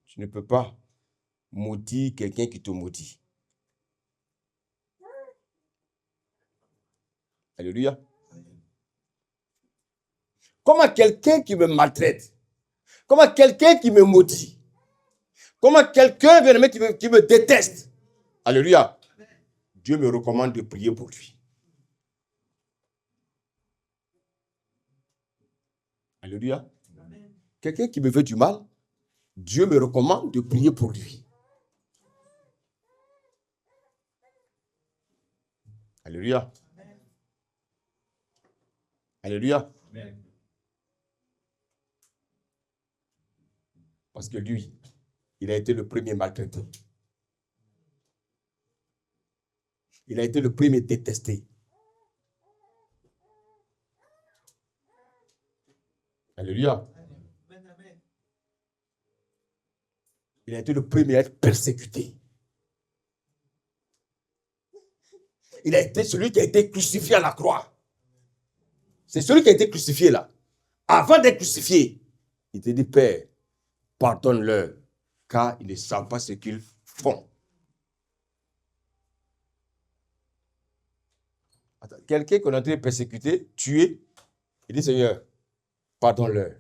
tu ne peux pas maudire quelqu'un qui te maudit. Alléluia. Comment quelqu'un qui me maltraite, comment quelqu'un qui me maudit, comment quelqu'un qui me déteste, alléluia, Dieu me recommande de prier pour lui. Alléluia. Quelqu'un qui me veut du mal, Dieu me recommande de prier pour lui. Alléluia. Alléluia. Parce que lui, il a été le premier maltraité. Il a été le premier détesté. Alléluia. Il a été le premier à être persécuté. Il a été celui qui a été crucifié à la croix. C'est celui qui a été crucifié là. Avant d'être crucifié, il te dit, Père, pardonne-leur, car ils ne savent pas ce qu'ils font. Attends, quelqu'un qu'on a été persécuté, tué, il dit, Seigneur, pardonne-leur.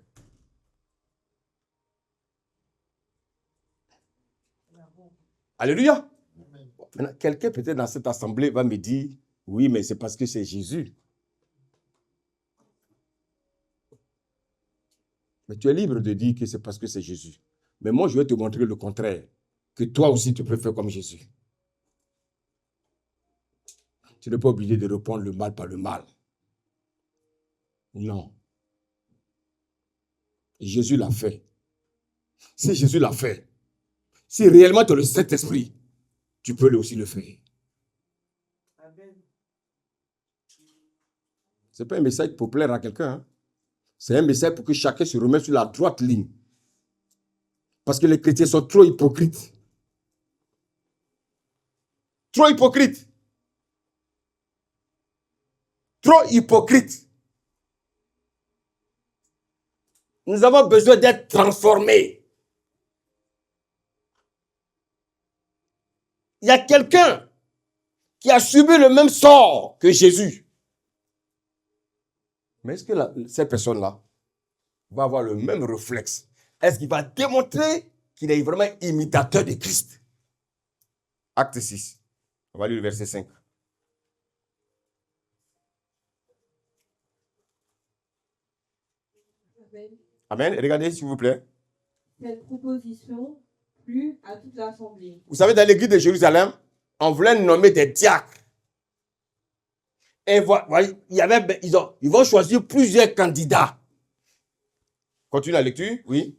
Alléluia. Maintenant, quelqu'un peut-être dans cette assemblée va me dire, oui, mais c'est parce que c'est Jésus. Mais tu es libre de dire que c'est parce que c'est Jésus. Mais moi, je vais te montrer le contraire. Que toi aussi, tu peux faire comme Jésus. Tu n'es pas obligé de répondre le mal par le mal. Non. Jésus l'a fait. Si Jésus l'a fait, si réellement tu as le Saint-Esprit, tu peux lui aussi le faire. Ce n'est pas un message pour plaire à quelqu'un. Hein? C'est un message pour que chacun se remette sur la droite ligne. Parce que les chrétiens sont trop hypocrites. Trop hypocrites. Trop hypocrites. Nous avons besoin d'être transformés. Il y a quelqu'un qui a subi le même sort que Jésus. Mais est-ce que cette personne-là va avoir le même réflexe? Est-ce qu'il va démontrer qu'il est vraiment imitateur de Christ? Acte 6. On va lire le verset 5. Amen. Amen. Regardez, s'il vous plaît. Cette proposition plut à toute l'assemblée. Vous savez, dans l'église de Jérusalem, on voulait nommer des diacres. Et ils vont choisir plusieurs candidats. Continue la lecture, oui.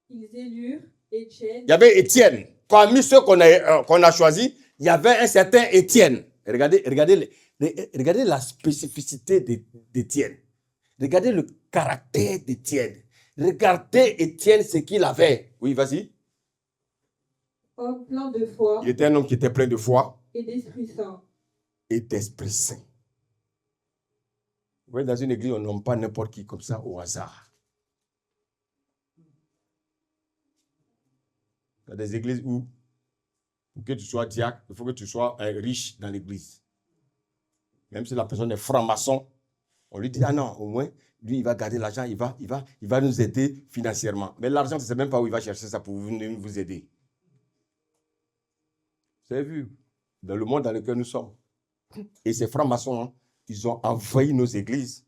Ils élurent Étienne. Il y avait Étienne. Parmi ceux qu'on a choisis, il y avait un certain Étienne. Regardez la spécificité d'Étienne. Regardez le caractère d'Étienne. Regardez Étienne, ce qu'il avait. Oui, vas-y. Homme plein de foi. Il était un homme qui était plein de foi. Et d'Esprit Saint. Et d'Esprit Saint. Vous voyez, dans une église, on ne nomme pas n'importe qui comme ça au hasard. Dans des églises où, pour que tu sois diacre, il faut que tu sois riche dans l'église. Même si la personne est franc-maçon, on lui dit, ah non, au moins, lui, il va garder l'argent, il va nous aider financièrement. Mais l'argent, tu ne sais même pas où il va chercher ça pour vous aider. Vous avez vu, dans le monde dans lequel nous sommes. Et ces francs-maçons, hein, ils ont envahi nos églises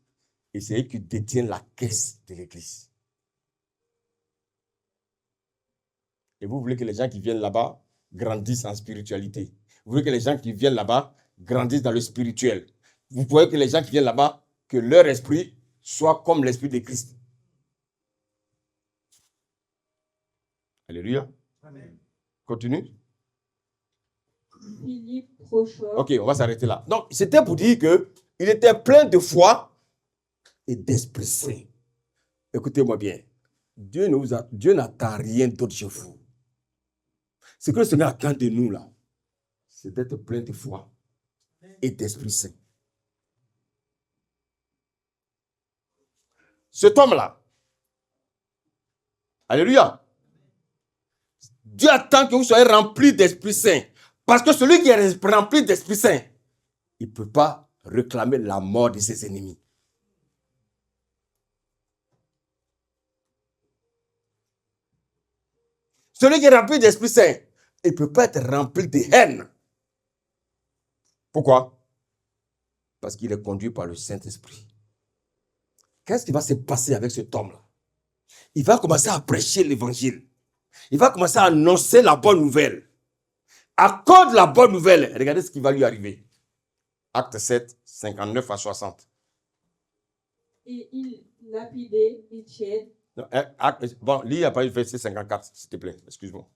et c'est eux qui détiennent la caisse de l'église. Et vous voulez que les gens qui viennent là-bas grandissent en spiritualité. Vous voulez que les gens qui viennent là-bas grandissent dans le spirituel. Vous voulez que les gens qui viennent là-bas, que leur esprit soit comme l'esprit de Christ. Alléluia. Amen. Continue. Philippe Prochor. Ok, on va s'arrêter là. Donc, c'était pour dire qu'il était plein de foi et d'Esprit Saint. Écoutez-moi bien. Dieu n'attend rien d'autre chez vous. Ce que le Seigneur attend de nous, là, c'est d'être plein de foi et d'Esprit Saint. Cet homme-là, alléluia, Dieu attend que vous soyez remplis d'Esprit Saint. Parce que celui qui est rempli d'Esprit Saint, il ne peut pas réclamer la mort de ses ennemis. Celui qui est rempli d'Esprit Saint, il ne peut pas être rempli de haine. Pourquoi? Parce qu'il est conduit par le Saint-Esprit. Qu'est-ce qui va se passer avec cet homme-là? Il va commencer à prêcher l'évangile. Il va commencer à annoncer la bonne nouvelle. À cause de la bonne nouvelle, regardez ce qui va lui arriver. Acte 7, 59 à 60. Et il lapidait Étienne. Bon, lis après le verset 54, s'il te plaît. Excuse-moi.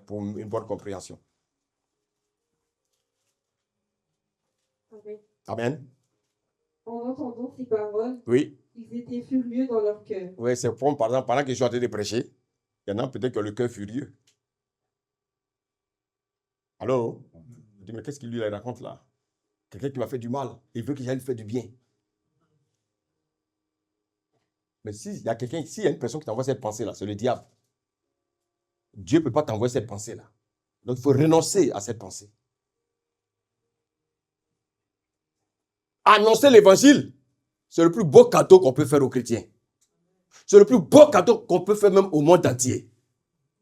Pour une bonne compréhension. Amen. Amen. En entendant ces paroles, Oui. ils étaient furieux dans leur cœur. Oui, c'est pour, par exemple, pendant que je suis en train de prêcher, il y en a peut-être qui ont le cœur furieux. Allô? Je dis, mais qu'est-ce qu'il lui raconte là? Quelqu'un qui m'a fait du mal, il veut que j'aille lui faire du bien. Mais s'il y a quelqu'un, s'il y a une personne qui t'envoie cette pensée-là, c'est le diable. Dieu ne peut pas t'envoyer cette pensée-là. Donc il faut renoncer à cette pensée. Annoncer l'évangile, c'est le plus beau cadeau qu'on peut faire aux chrétiens. C'est le plus beau cadeau qu'on peut faire même au monde entier.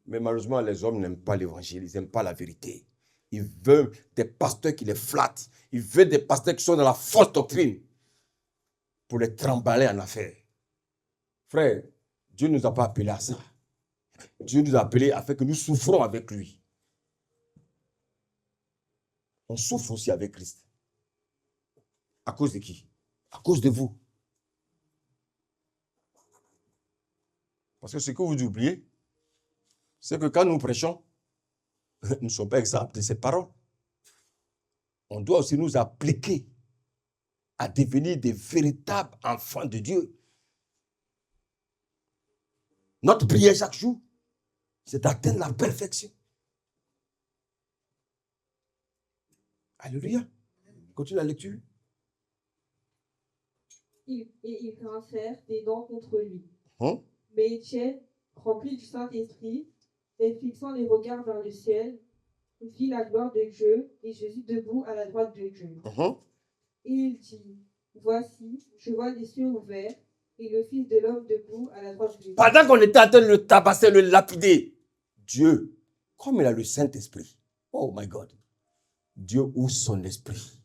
Mais malheureusement, les hommes n'aiment pas l'évangile, ils n'aiment pas la vérité. Ils veulent des pasteurs qui les flattent. Ils veulent des pasteurs qui sont dans la fausse doctrine pour les trimballer en affaires. Frère, Dieu ne nous a pas appelés à ça. Dieu nous a appelés afin que nous souffrons avec lui. On souffre aussi avec Christ. À cause de qui? À cause de vous. Parce que ce que vous oubliez, c'est que quand nous prêchons, nous ne sommes pas exempts de ces paroles. On doit aussi nous appliquer à devenir des véritables enfants de Dieu. Notre prière chaque jour, c'est d'atteindre la perfection. Alléluia. Continue la lecture. Et ils grincèrent des dents contre lui. Hein? Mais Étienne, rempli du Saint-Esprit, et fixant les regards vers le ciel, vit la gloire de Dieu et Jésus debout à la droite de Dieu. Et il dit, voici, je vois les cieux ouverts et le Fils de l'homme debout à la droite de Dieu. Pendant qu'on était en train de le tabasser, le lapider, Dieu, comme il a le Saint-Esprit, oh my God, Dieu ouvre son esprit.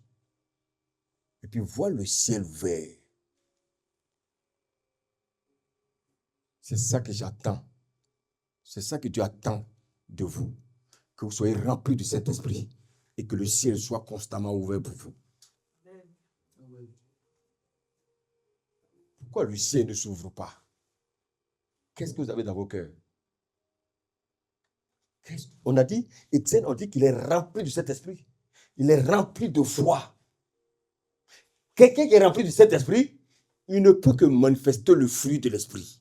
Et puis voit le ciel ouvert. C'est ça que j'attends. C'est ça que Dieu attend de vous. Que vous soyez remplis du Saint-Esprit et que le ciel soit constamment ouvert pour vous. Pourquoi le ciel ne s'ouvre pas? Qu'est-ce que vous avez dans vos cœurs? On a dit, Étienne, on dit qu'il est rempli du Saint-Esprit. Il est rempli de foi. Quelqu'un qui est rempli du Saint-Esprit, il ne peut que manifester le fruit de l'Esprit.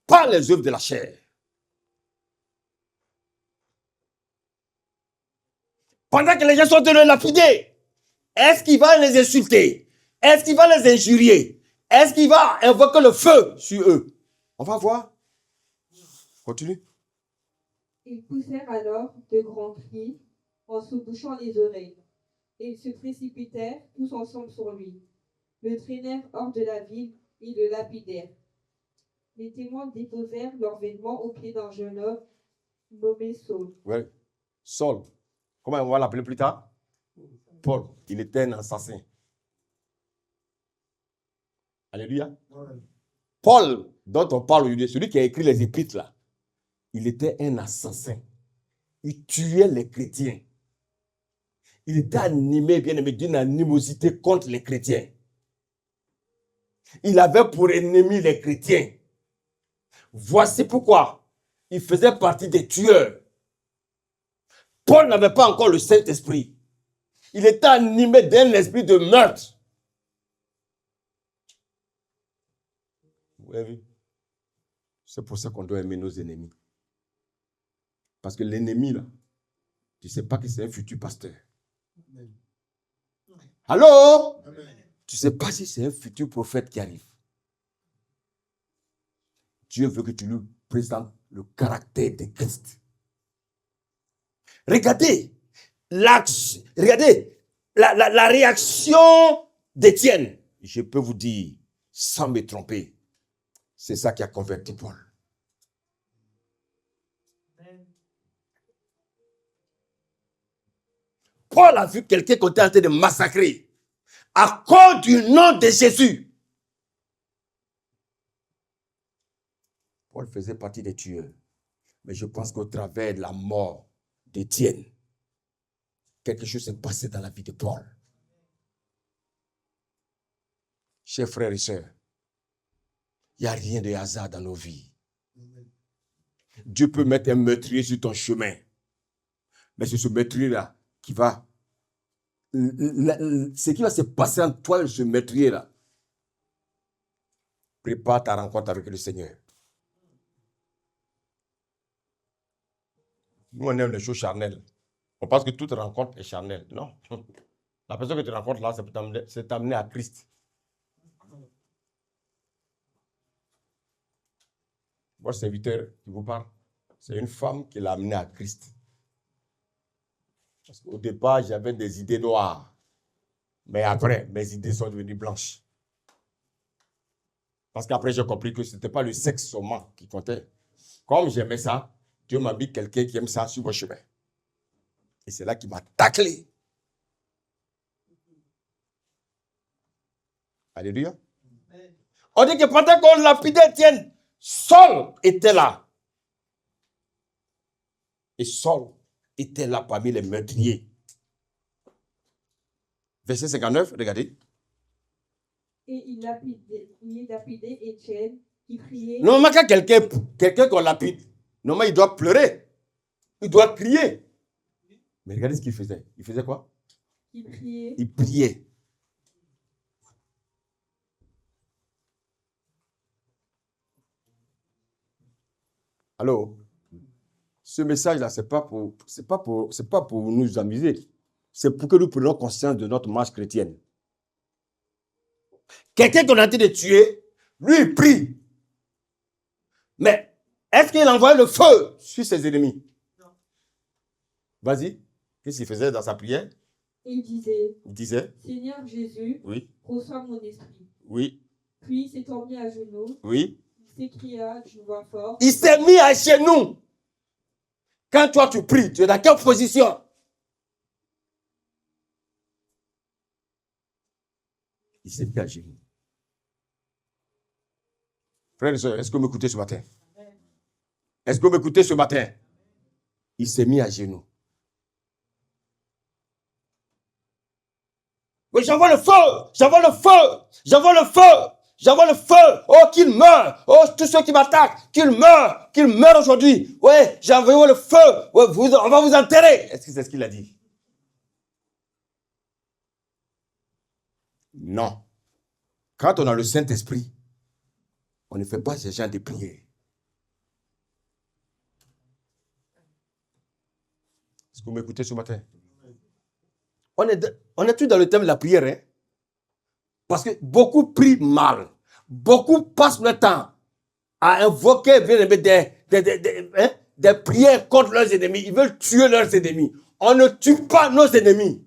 Pas les œuvres de la chair. Pendant que les gens sont en train de le lapider, est-ce qu'il va les insulter? Est-ce qu'il va les injurier? Est-ce qu'il va invoquer le feu sur eux? On va voir. Continue. Ils poussèrent alors de grands cris en se bouchant les oreilles. Et ils se précipitèrent tous ensemble sur lui, le traînèrent hors de la ville et le lapidèrent. Les témoins déposèrent leurs vêtements aux pieds d'un jeune homme nommé Saul. Oui. Saul. Comment on va l'appeler plus tard? Paul. Il était un assassin. Alléluia. Paul, dont on parle aujourd'hui, celui qui a écrit les épîtres là, il était un assassin. Il tuait les chrétiens. Il était animé, bien aimé, d'une animosité contre les chrétiens. Il avait pour ennemi les chrétiens. Voici pourquoi il faisait partie des tueurs. Paul n'avait pas encore le Saint-Esprit. Il était animé d'un esprit de meurtre. Vous avez vu? C'est pour ça qu'on doit aimer nos ennemis. Parce que l'ennemi, là, Tu ne sais pas que c'est un futur pasteur. Allô? Tu ne sais pas si c'est un futur prophète qui arrive. Dieu veut que tu lui présentes le caractère de Christ. Regardez la réaction d'Étienne. Je peux vous dire, sans me tromper, c'est ça qui a converti Paul. Paul a vu quelqu'un qu'on était en train de massacrer à cause du nom de Jésus. Paul faisait partie des tueurs. Mais je pense qu'au travers de la mort d'Étienne, quelque chose s'est passé dans la vie de Paul. Chers frères et sœurs, il n'y a rien de hasard dans nos vies. Dieu peut mettre un meurtrier sur ton chemin. Mais c'est ce meurtrier-là qui va... ce qui va se passer en toi, ce meurtrier-là. Prépare ta rencontre avec le Seigneur. Nous, on aime les choses charnelles. On pense que toute rencontre est charnelle. Non. La personne que tu rencontres là, c'est t'amener à Christ. Votre serviteur qui vous parle, c'est une femme qui l'a amené à Christ. Parce qu'au départ, j'avais des idées noires. Mais après, mes idées sont devenues blanches. Parce qu'après, j'ai compris que ce n'était pas le sexe seulement qui comptait. Comme j'aimais ça, Dieu m'a mis quelqu'un qui aime ça sur mon chemin. Et c'est là qu'il m'a taclé. Alléluia. On dit que pendant qu'on lapidait Étienne, Saul était là. Et Saul était là parmi les meurtriers. Verset 59, regardez. Et il lapidait Étienne qui priait. Normalement, quand quelqu'un qu'on lapide, normalement, il doit pleurer. Il doit crier. Mais regardez ce qu'il faisait. Il faisait quoi? Il priait. Il priait. Alors, ce message-là, c'est pas pour nous amuser. C'est pour que nous prenions conscience de notre marche chrétienne. Quelqu'un qu'on a en train de tuer, lui, il prie. Mais est-ce qu'il envoie le feu sur ses ennemis? Non. Vas-y. Qu'est-ce qu'il faisait dans sa prière? Il disait, Seigneur Jésus, oui, reçois mon esprit. Oui. Puis s'étant mis à genoux, Oui. Il s'écria d'une voix forte. Il s'est mis à genoux. Quand toi tu pries, tu es dans quelle position? Il s'est mis à genoux. Frères et sœurs, est-ce que vous m'écoutez ce matin? Est-ce que vous m'écoutez ce matin? Il s'est mis à genoux. Oui, j'envoie le feu! J'envoie le feu! J'envoie le feu! J'envoie le feu! Oh, qu'il meure! Oh, tous ceux qui m'attaquent, qu'ils meurent aujourd'hui! Ouais, j'ai envoyé le feu! Ouais, on va vous enterrer! Est-ce que c'est ce qu'il a dit? Non. Quand on a le Saint-Esprit, on ne fait pas ce genre de prière. Est-ce que vous m'écoutez ce matin? On est tous dans le thème de la prière, hein? Parce que beaucoup prient mal. Beaucoup passent le temps à invoquer des prières contre leurs ennemis. Ils veulent tuer leurs ennemis. On ne tue pas nos ennemis.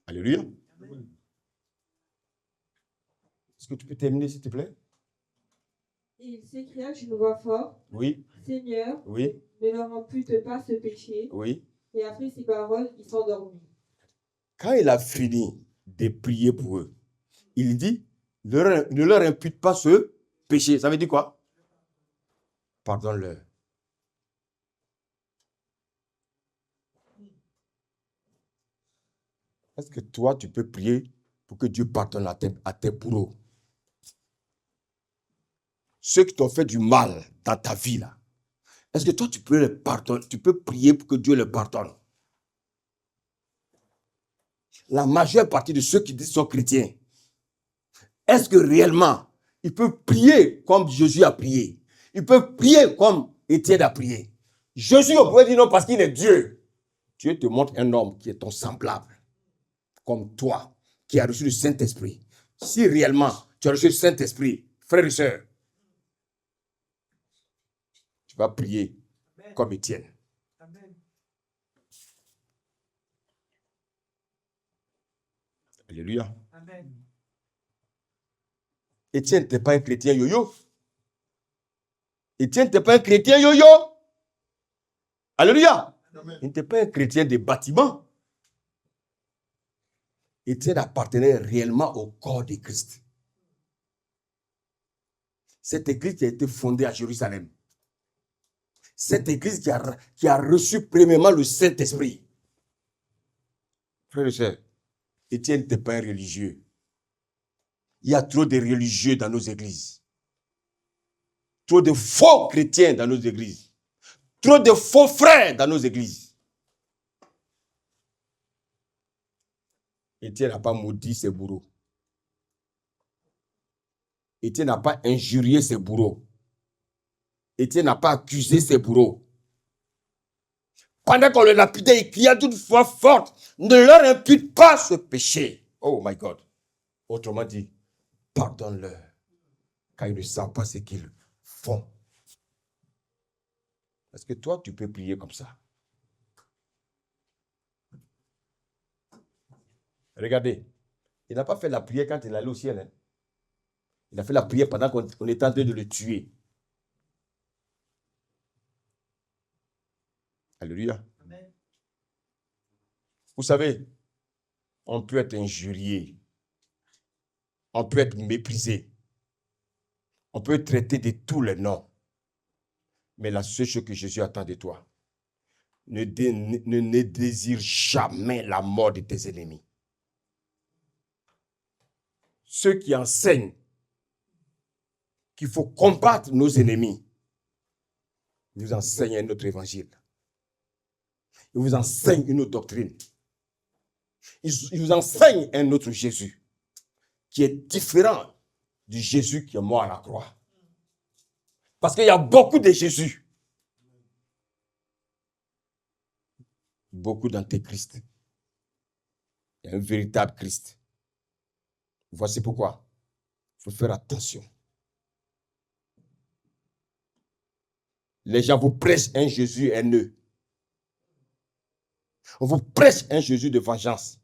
Alléluia. Est-ce que tu peux terminer, s'il te plaît? Et il s'écria d'une voix forte. Oui. Seigneur, oui. Ne leur impute pas ce péché. Oui. Et après ces paroles, il s'endormit. Quand il a fini de prier pour eux, il dit, ne leur impute pas ce péché. Ça veut dire quoi? Pardonne-leur. Est-ce que toi, tu peux prier pour que Dieu pardonne à tes bourreaux? Ceux qui t'ont fait du mal dans ta vie, là. Est-ce que toi, tu peux les pardonner? Tu peux prier pour que Dieu les pardonne? La majeure partie de ceux qui disent sont chrétiens, est-ce que réellement, ils peuvent prier comme Jésus a prié? Ils peuvent prier comme Étienne a prié? Jésus, on pourrait dire non parce qu'il est Dieu. Dieu te montre un homme qui est ton semblable, comme toi, qui a reçu le Saint-Esprit. Si réellement tu as reçu le Saint-Esprit, frère et soeur, tu vas prier comme Étienne. Amen. Alléluia. Amen. Étienne n'était pas un chrétien yo-yo. Étienne n'était pas un chrétien yo-yo. Alléluia. Amen. Il n'était pas un chrétien de bâtiment. Étienne appartenait réellement au corps de Christ. Cette église qui a été fondée à Jérusalem. Cette église qui a reçu premièrement le Saint-Esprit. Frères et sœurs, Étienne n'était pas un religieux. Il y a trop de religieux dans nos églises. Trop de faux chrétiens dans nos églises. Trop de faux frères dans nos églises. Étienne n'a pas maudit ses bourreaux. Étienne n'a pas injurié ses bourreaux. Étienne n'a pas accusé ses bourreaux. Pendant qu'on le lapidait, il cria d'une voix forte, ne leur impute pas ce péché. Oh my God. Autrement dit, pardonne-leur, car ils ne savent pas ce qu'ils font. Est-ce que toi, tu peux prier comme ça? Regardez, il n'a pas fait la prière quand il allait au ciel. Hein. Il a fait la prière pendant qu'on était en train de le tuer. Alléluia. Amen. Vous savez, on peut être injurié. On peut être méprisé. On peut être traité de tous les noms. Mais la seule chose que Jésus attend de toi, ne désire jamais la mort de tes ennemis. Ceux qui enseignent qu'il faut combattre nos ennemis, ils vous enseignent un autre évangile. Ils vous enseignent une autre doctrine. Ils vous enseignent un autre Jésus qui est différent du Jésus qui est mort à la croix. Parce qu'il y a beaucoup de Jésus. Beaucoup d'antéchrist. Il y a un véritable Christ. Voici pourquoi il faut faire attention. Les gens vous prêchent un Jésus haineux. On vous prêche un Jésus de vengeance.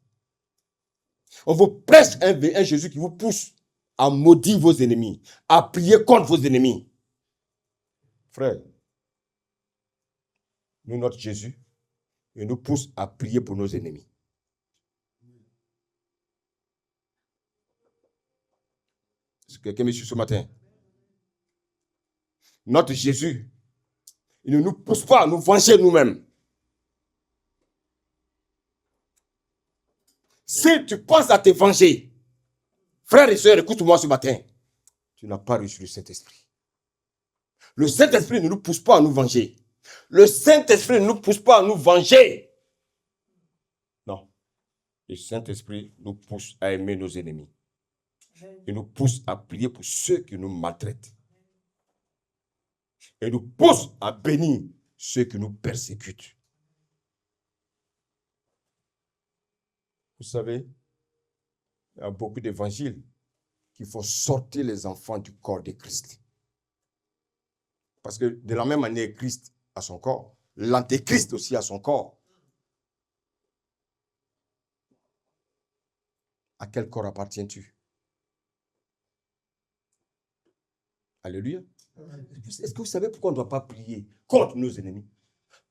On vous prêche un Jésus qui vous pousse à maudire vos ennemis, à prier contre vos ennemis. Frère, nous, notre Jésus, il nous pousse à prier pour nos ennemis. Est-ce que quelqu'un me suit ce matin? Notre Jésus, il ne nous pousse pas à nous venger nous-mêmes. Si tu penses à te venger, frères et sœurs, écoute-moi ce matin, tu n'as pas reçu le Saint-Esprit. Le Saint-Esprit ne nous pousse pas à nous venger. Le Saint-Esprit ne nous pousse pas à nous venger. Non. Le Saint-Esprit nous pousse à aimer nos ennemis. Il nous pousse à prier pour ceux qui nous maltraitent. Il nous pousse à bénir ceux qui nous persécutent. Vous savez, il y a beaucoup d'évangiles qui font sortir les enfants du corps de Christ. Parce que de la même manière, Christ a son corps, l'antéchrist aussi a son corps. À quel corps appartiens-tu? Alléluia. Est-ce que vous savez pourquoi on ne doit pas prier contre nos ennemis?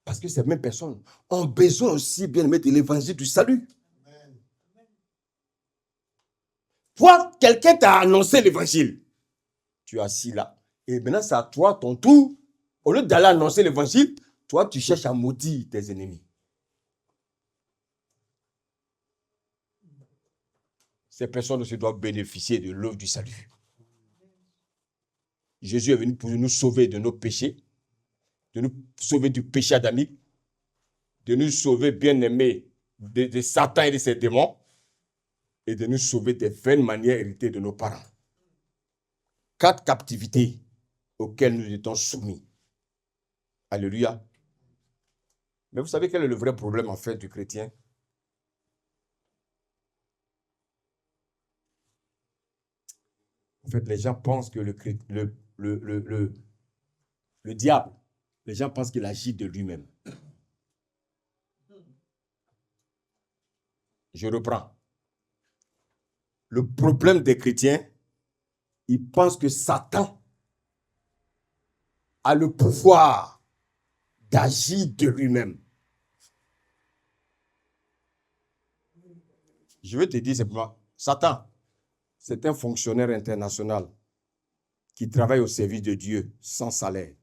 Parce que ces mêmes personnes ont besoin aussi, bien aimé, de l'évangile du salut. Toi, quelqu'un t'a annoncé l'évangile. Tu es assis là. Et maintenant, c'est à toi, ton tour. Au lieu d'aller annoncer l'évangile, toi, tu cherches à maudire tes ennemis. Ces personnes aussi doivent bénéficier de l'œuvre du salut. Jésus est venu pour nous sauver de nos péchés, de nous sauver du péché adamique, de nous sauver, bien aimés, de Satan et de ses démons, et de nous sauver des vaines manières héritées de nos parents. 4 captivités auxquelles nous étions soumis. Alléluia. Mais vous savez quel est le vrai problème en fait du chrétien? En fait, les gens pensent que le diable, les gens pensent qu'il agit de lui-même. Je reprends. Le problème des chrétiens, ils pensent que Satan a le pouvoir d'agir de lui-même. Je vais te dire simplement, Satan, c'est un fonctionnaire international qui travaille au service de Dieu sans salaire.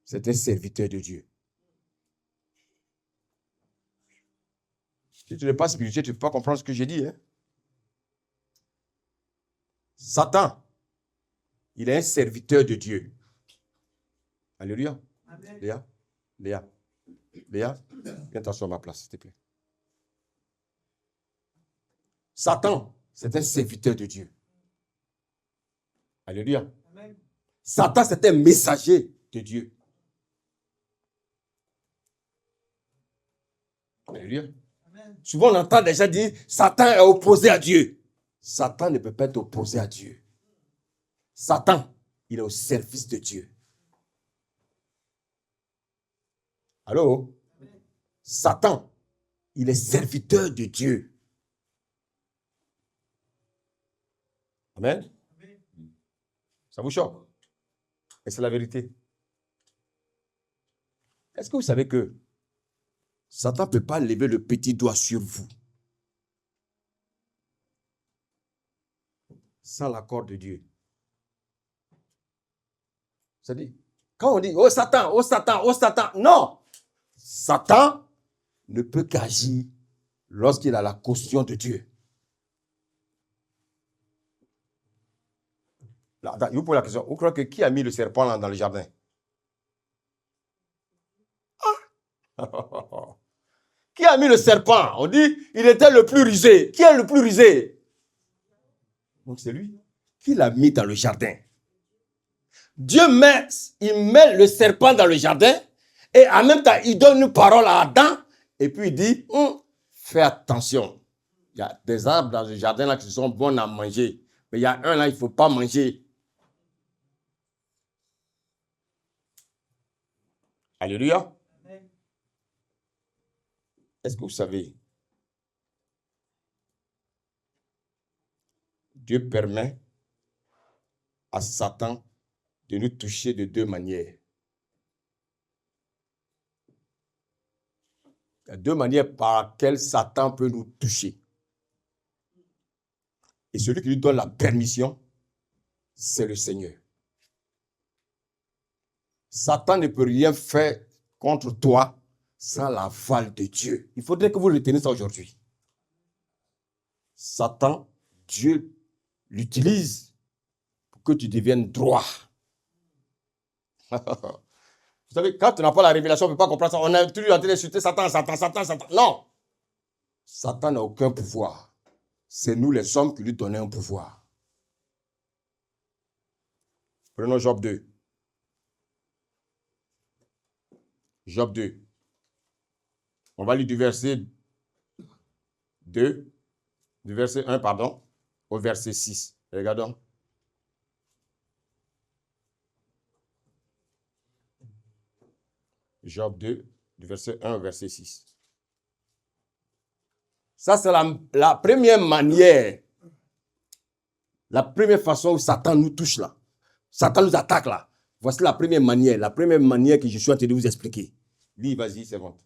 C'est un serviteur de Dieu. Si tu n'es pas spirituel, tu ne peux pas comprendre ce que j'ai dit. Hein? Satan, il est un serviteur de Dieu. Alléluia. Amen. Léa, viens t'asseoir à ma place, s'il te plaît. Satan, c'est un serviteur de Dieu. Alléluia. Amen. Satan, c'est un messager de Dieu. Alléluia. Amen. Souvent, on entend déjà dire, Satan est opposé à Dieu. Satan ne peut pas être opposé à Dieu. Satan, il est au service de Dieu. Allô? Amen. Satan, il est serviteur de Dieu. Amen. Amen. Ça vous choque? Et c'est la vérité. Est-ce que vous savez que Satan ne peut pas lever le petit doigt sur vous sans l'accord de Dieu? C'est-à-dire, quand on dit, oh Satan, oh Satan, oh Satan, non! Satan ne peut qu'agir lorsqu'il a la caution de Dieu. Là, je vous pose la question, vous croyez que qui a mis le serpent là dans le jardin? Ah. Qui a mis le serpent? On dit, il était le plus rusé. Qui est le plus rusé? Donc c'est lui. Qui l'a mis dans le jardin? Dieu il met le serpent dans le jardin et en même temps, il donne une parole à Adam et puis il dit, fais attention. Il y a des arbres dans le jardin là qui sont bons à manger. Mais il y a un là, il ne faut pas manger. Alléluia. Est-ce que vous savez? Dieu permet à Satan de nous toucher de deux manières. Il y a deux manières par lesquelles Satan peut nous toucher. Et celui qui lui donne la permission, c'est le Seigneur. Satan ne peut rien faire contre toi sans l'aval de Dieu. Il faudrait que vous reteniez ça aujourd'hui. Satan, Dieu l'utilise pour que tu deviennes droit. Vous savez, quand tu n'as pas la révélation, on ne peut pas comprendre ça. On a toujours en train d'insulter Satan, Satan, Satan, Satan. Non! Satan n'a aucun pouvoir. C'est nous les hommes qui lui donnons un pouvoir. Prenons Job 2. Job 2. On va lire du verset 2, du verset 1, pardon, au verset 6. Regardons. Job 2, du verset 1 au verset 6. Ça, c'est la première manière, la première façon où Satan nous touche là. Satan nous attaque là. Voici la première manière que je suis en train de vous expliquer. Lis, vas-y, c'est bon.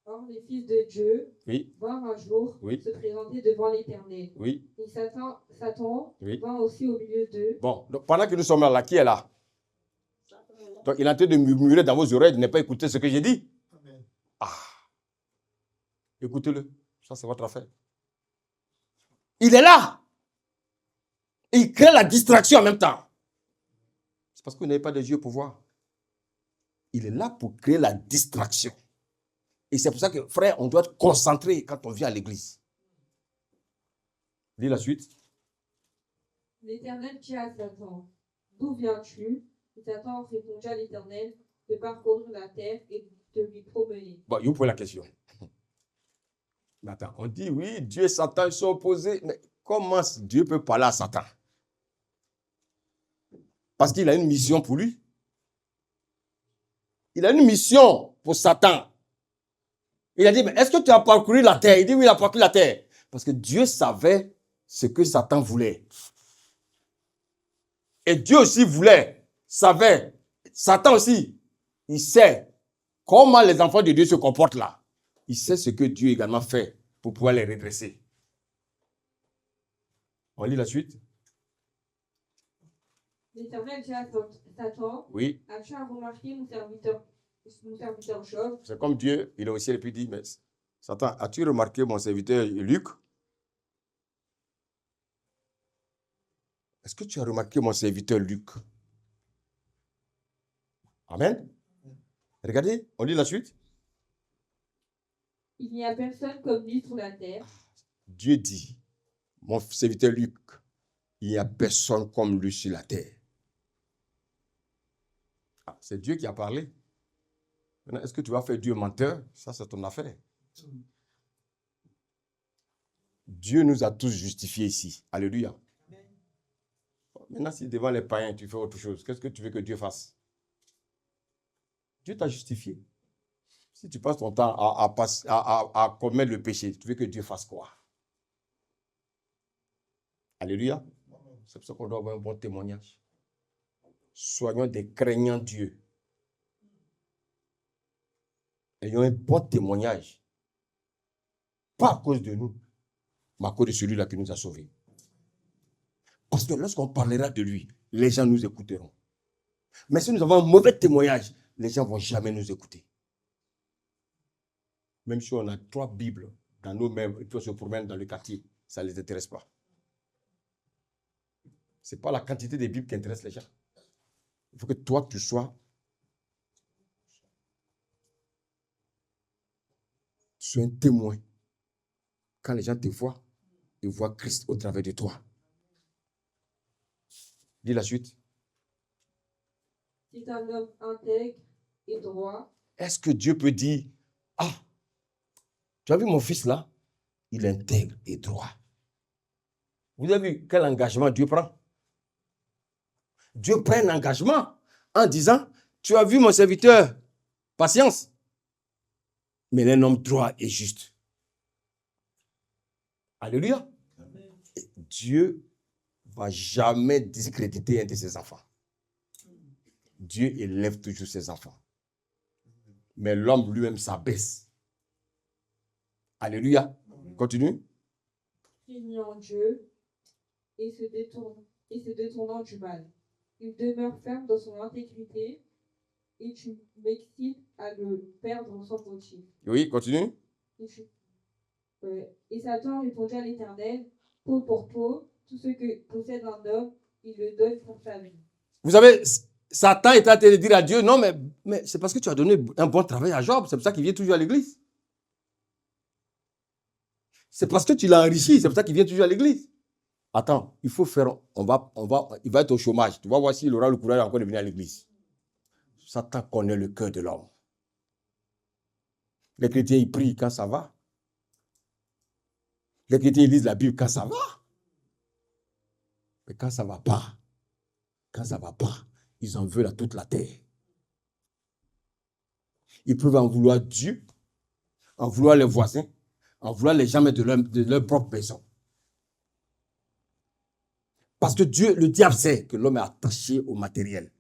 Or, les fils de Dieu vinrent un jour se présenter devant l'Éternel. Oui. Et Satan vint aussi au milieu d'eux. Bon, donc pendant que nous sommes là, qui est là? Donc il est en train de murmurer dans vos oreilles, de ne pas écouter ce que j'ai dit. Amen. Ah. Écoutez-le. Ça, c'est votre affaire. Il est là. Et il crée la distraction en même temps. C'est parce que vous n'avez pas de yeux pour voir. Il est là pour créer la distraction. Et c'est pour ça que, frère, on doit être concentré quand on vient à l'église. Lis la suite. L'Éternel dit à Satan, d'où viens-tu? Et Satan répondit à l'Éternel, de parcourir la terre et de lui promener. Bon, il vous pose la question. Mais attends, on dit oui, Dieu et Satan ils sont opposés. Mais comment Dieu peut parler à Satan? Parce qu'il a une mission pour lui. Il a une mission pour Satan. Il a dit, mais est-ce que tu as parcouru la terre? Il dit, oui, il a parcouru la terre. Parce que Dieu savait ce que Satan voulait. Et Dieu aussi voulait, savait. Satan aussi, il sait comment les enfants de Dieu se comportent là. Il sait ce que Dieu également fait pour pouvoir les redresser. On lit la suite. L'Éternel dit à Satan, Oui. as-tu remarqué mon serviteur Job? C'est comme Dieu, il a aussi pu dire, mais Satan, as-tu remarqué mon serviteur Luc? Est-ce que tu as remarqué mon serviteur Luc? Amen. Regardez, on lit la suite. Il n'y a personne comme lui sur la terre. Dieu dit, mon serviteur Luc, il n'y a personne comme lui sur la terre. Ah, c'est Dieu qui a parlé. Maintenant, est-ce que tu vas faire Dieu menteur? Ça, c'est ton affaire. Dieu nous a tous justifiés ici. Alléluia. Maintenant, si devant les païens, tu fais autre chose, qu'est-ce que tu veux que Dieu fasse? Dieu t'a justifié. Si tu passes ton temps à commettre le péché, tu veux que Dieu fasse quoi? Alléluia. C'est pour ça qu'on doit avoir un bon témoignage. Soyons des craignants Dieu. Ayons un bon témoignage. Pas à cause de nous, mais à cause de celui-là qui nous a sauvés. Parce que lorsqu'on parlera de lui, les gens nous écouteront. Mais si nous avons un mauvais témoignage, les gens ne vont jamais nous écouter. Même si on a 3 Bibles dans nos mains, et puis on se promène dans le quartier, ça ne les intéresse pas. Ce n'est pas la quantité des Bibles qui intéresse les gens. Il faut que toi, tu sois un témoin. Quand les gens te voient, ils voient Christ au travers de toi. Dis la suite. C'est un homme intègre et droit. Est-ce que Dieu peut dire, ah, tu as vu mon fils là? Il est intègre et droit. Vous avez vu quel engagement Dieu prend? Dieu prend un engagement en disant, tu as vu mon serviteur, patience, mais il est un homme droit et juste. Alléluia. Et Dieu ne va jamais discréditer un de ses enfants. Dieu élève toujours ses enfants. Mais l'homme lui-même s'abaisse. Alléluia. Continue. Craignant Dieu et se détournant du mal. Il demeure ferme dans son intégrité et tu m'excites à le perdre sans motif. Oui, continue. Et Satan répondit à l'Éternel, peau pour peau, tout ce que possède un homme, il le donne pour sa vie. Vous savez, Satan est en train de dire à Dieu, non, mais c'est parce que tu as donné un bon travail à Job, c'est pour ça qu'il vient toujours à l'église. C'est parce que tu l'as enrichi, c'est pour ça qu'il vient toujours à l'église. Attends, il faut faire, il va être au chômage. Tu vas voir s'il aura le courage encore de venir à l'église. Satan connaît le cœur de l'homme. Les chrétiens, ils prient quand ça va. Les chrétiens, ils lisent la Bible quand ça va. Mais quand ça ne va pas, ils en veulent à toute la terre. Ils peuvent en vouloir Dieu, en vouloir les voisins, en vouloir les gens de leur propre maison. Parce que Dieu, le diable sait que l'homme est attaché au matériel.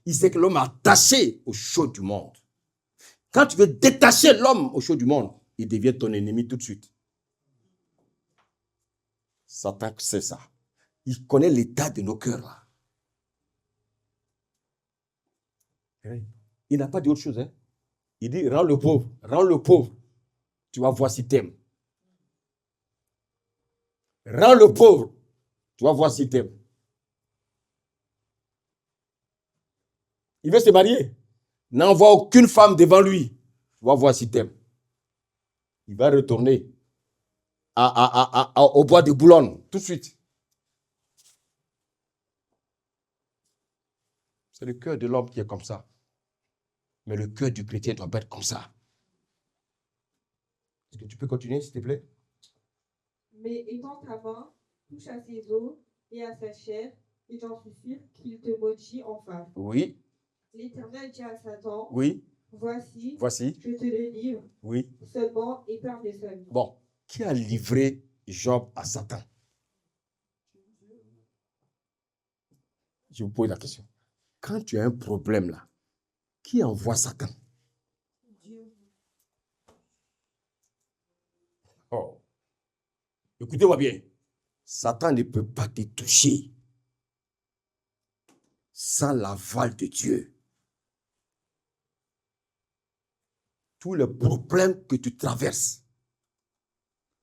Il sait que l'homme est attaché aux choses du monde. Quand tu veux détacher l'homme aux choses du monde, il devient ton ennemi tout de suite. Satan sait ça. Il connaît l'état de nos cœurs là. Il n'a pas dit autre chose. Hein? Il dit, rends le pauvre. Tu vas voir si t'aimes. Rends le pauvre. Tu vas voir si t'aimes. Il veut se marier. N'envoie aucune femme devant lui. Tu vas voir si t'aimes. Il va retourner au bois de Boulogne tout de suite. C'est le cœur de l'homme qui est comme ça. Mais le cœur du chrétien doit pas être comme ça. Est-ce que tu peux continuer, s'il te plaît? Mais étends ta main, touche à ses os et à sa chair, et j'en suis sûr qu'il te maudit en face. Oui. L'Éternel dit à Satan, Oui. voici, Voici. je te le livre, Oui. seulement épargne sa vie. Bon. Qui a livré Job à Satan? Je vous pose la question. Quand tu as un problème là, qui envoie Satan? Dieu. Oh. Écoutez-moi bien. Satan ne peut pas te toucher sans l'aval de Dieu. Tous les problèmes que tu traverses,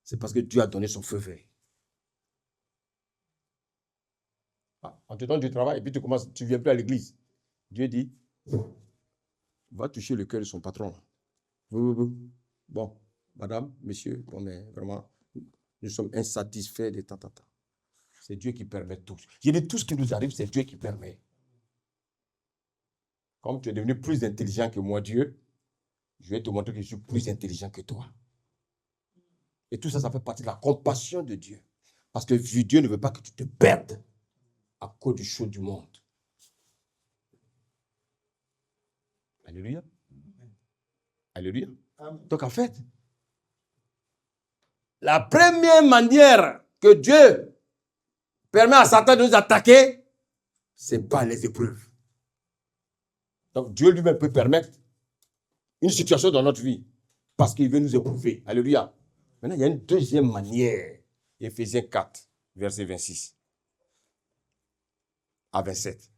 c'est parce que Dieu a donné son feu vert. En te donnant du travail, et puis tu ne viens plus à l'église. Dieu dit, va toucher le cœur de son patron. Bon, madame, monsieur, bon, mais vraiment, nous sommes insatisfaits de tant. C'est Dieu qui permet tout. Je dis, tout ce qui nous arrive, c'est Dieu qui permet. Comme tu es devenu plus intelligent que moi, Dieu, je vais te montrer que je suis plus intelligent que toi. Et tout ça, ça fait partie de la compassion de Dieu. Parce que Dieu ne veut pas que tu te perdes à cause du chaud du monde. Alléluia. Alléluia. Donc en fait, la première manière que Dieu permet à Satan de nous attaquer, c'est pas les épreuves. Donc Dieu lui-même peut permettre une situation dans notre vie parce qu'il veut nous éprouver. Alléluia. Maintenant, il y a une deuxième manière. Éphésiens 4, verset 26 à 27.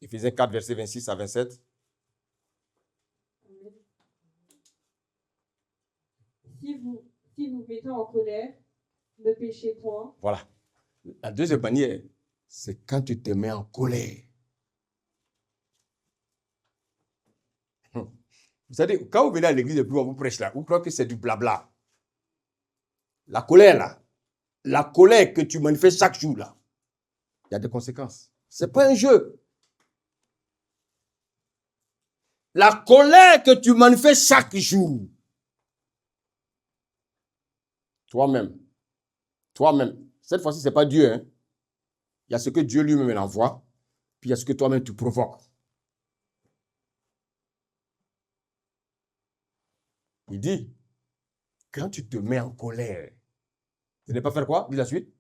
Éphésiens 4, verset 26 à 27. Si vous mettez en colère, ne péchez point. Voilà. La deuxième manière, c'est quand tu te mets en colère. Vous savez, quand vous venez à l'église et puis on vous prêche là, vous croyez que c'est du blabla. La colère là, la colère que tu manifestes chaque jour là, il y a des conséquences. Ce n'est pas un jeu. La colère que tu manifestes chaque jour, toi-même, cette fois-ci, ce n'est pas Dieu. Hein? Il y a ce que Dieu lui-même envoie, puis il y a ce que toi-même tu provoques. Il dit, quand tu te mets en colère, tu ne pas faire quoi? Dis la suite.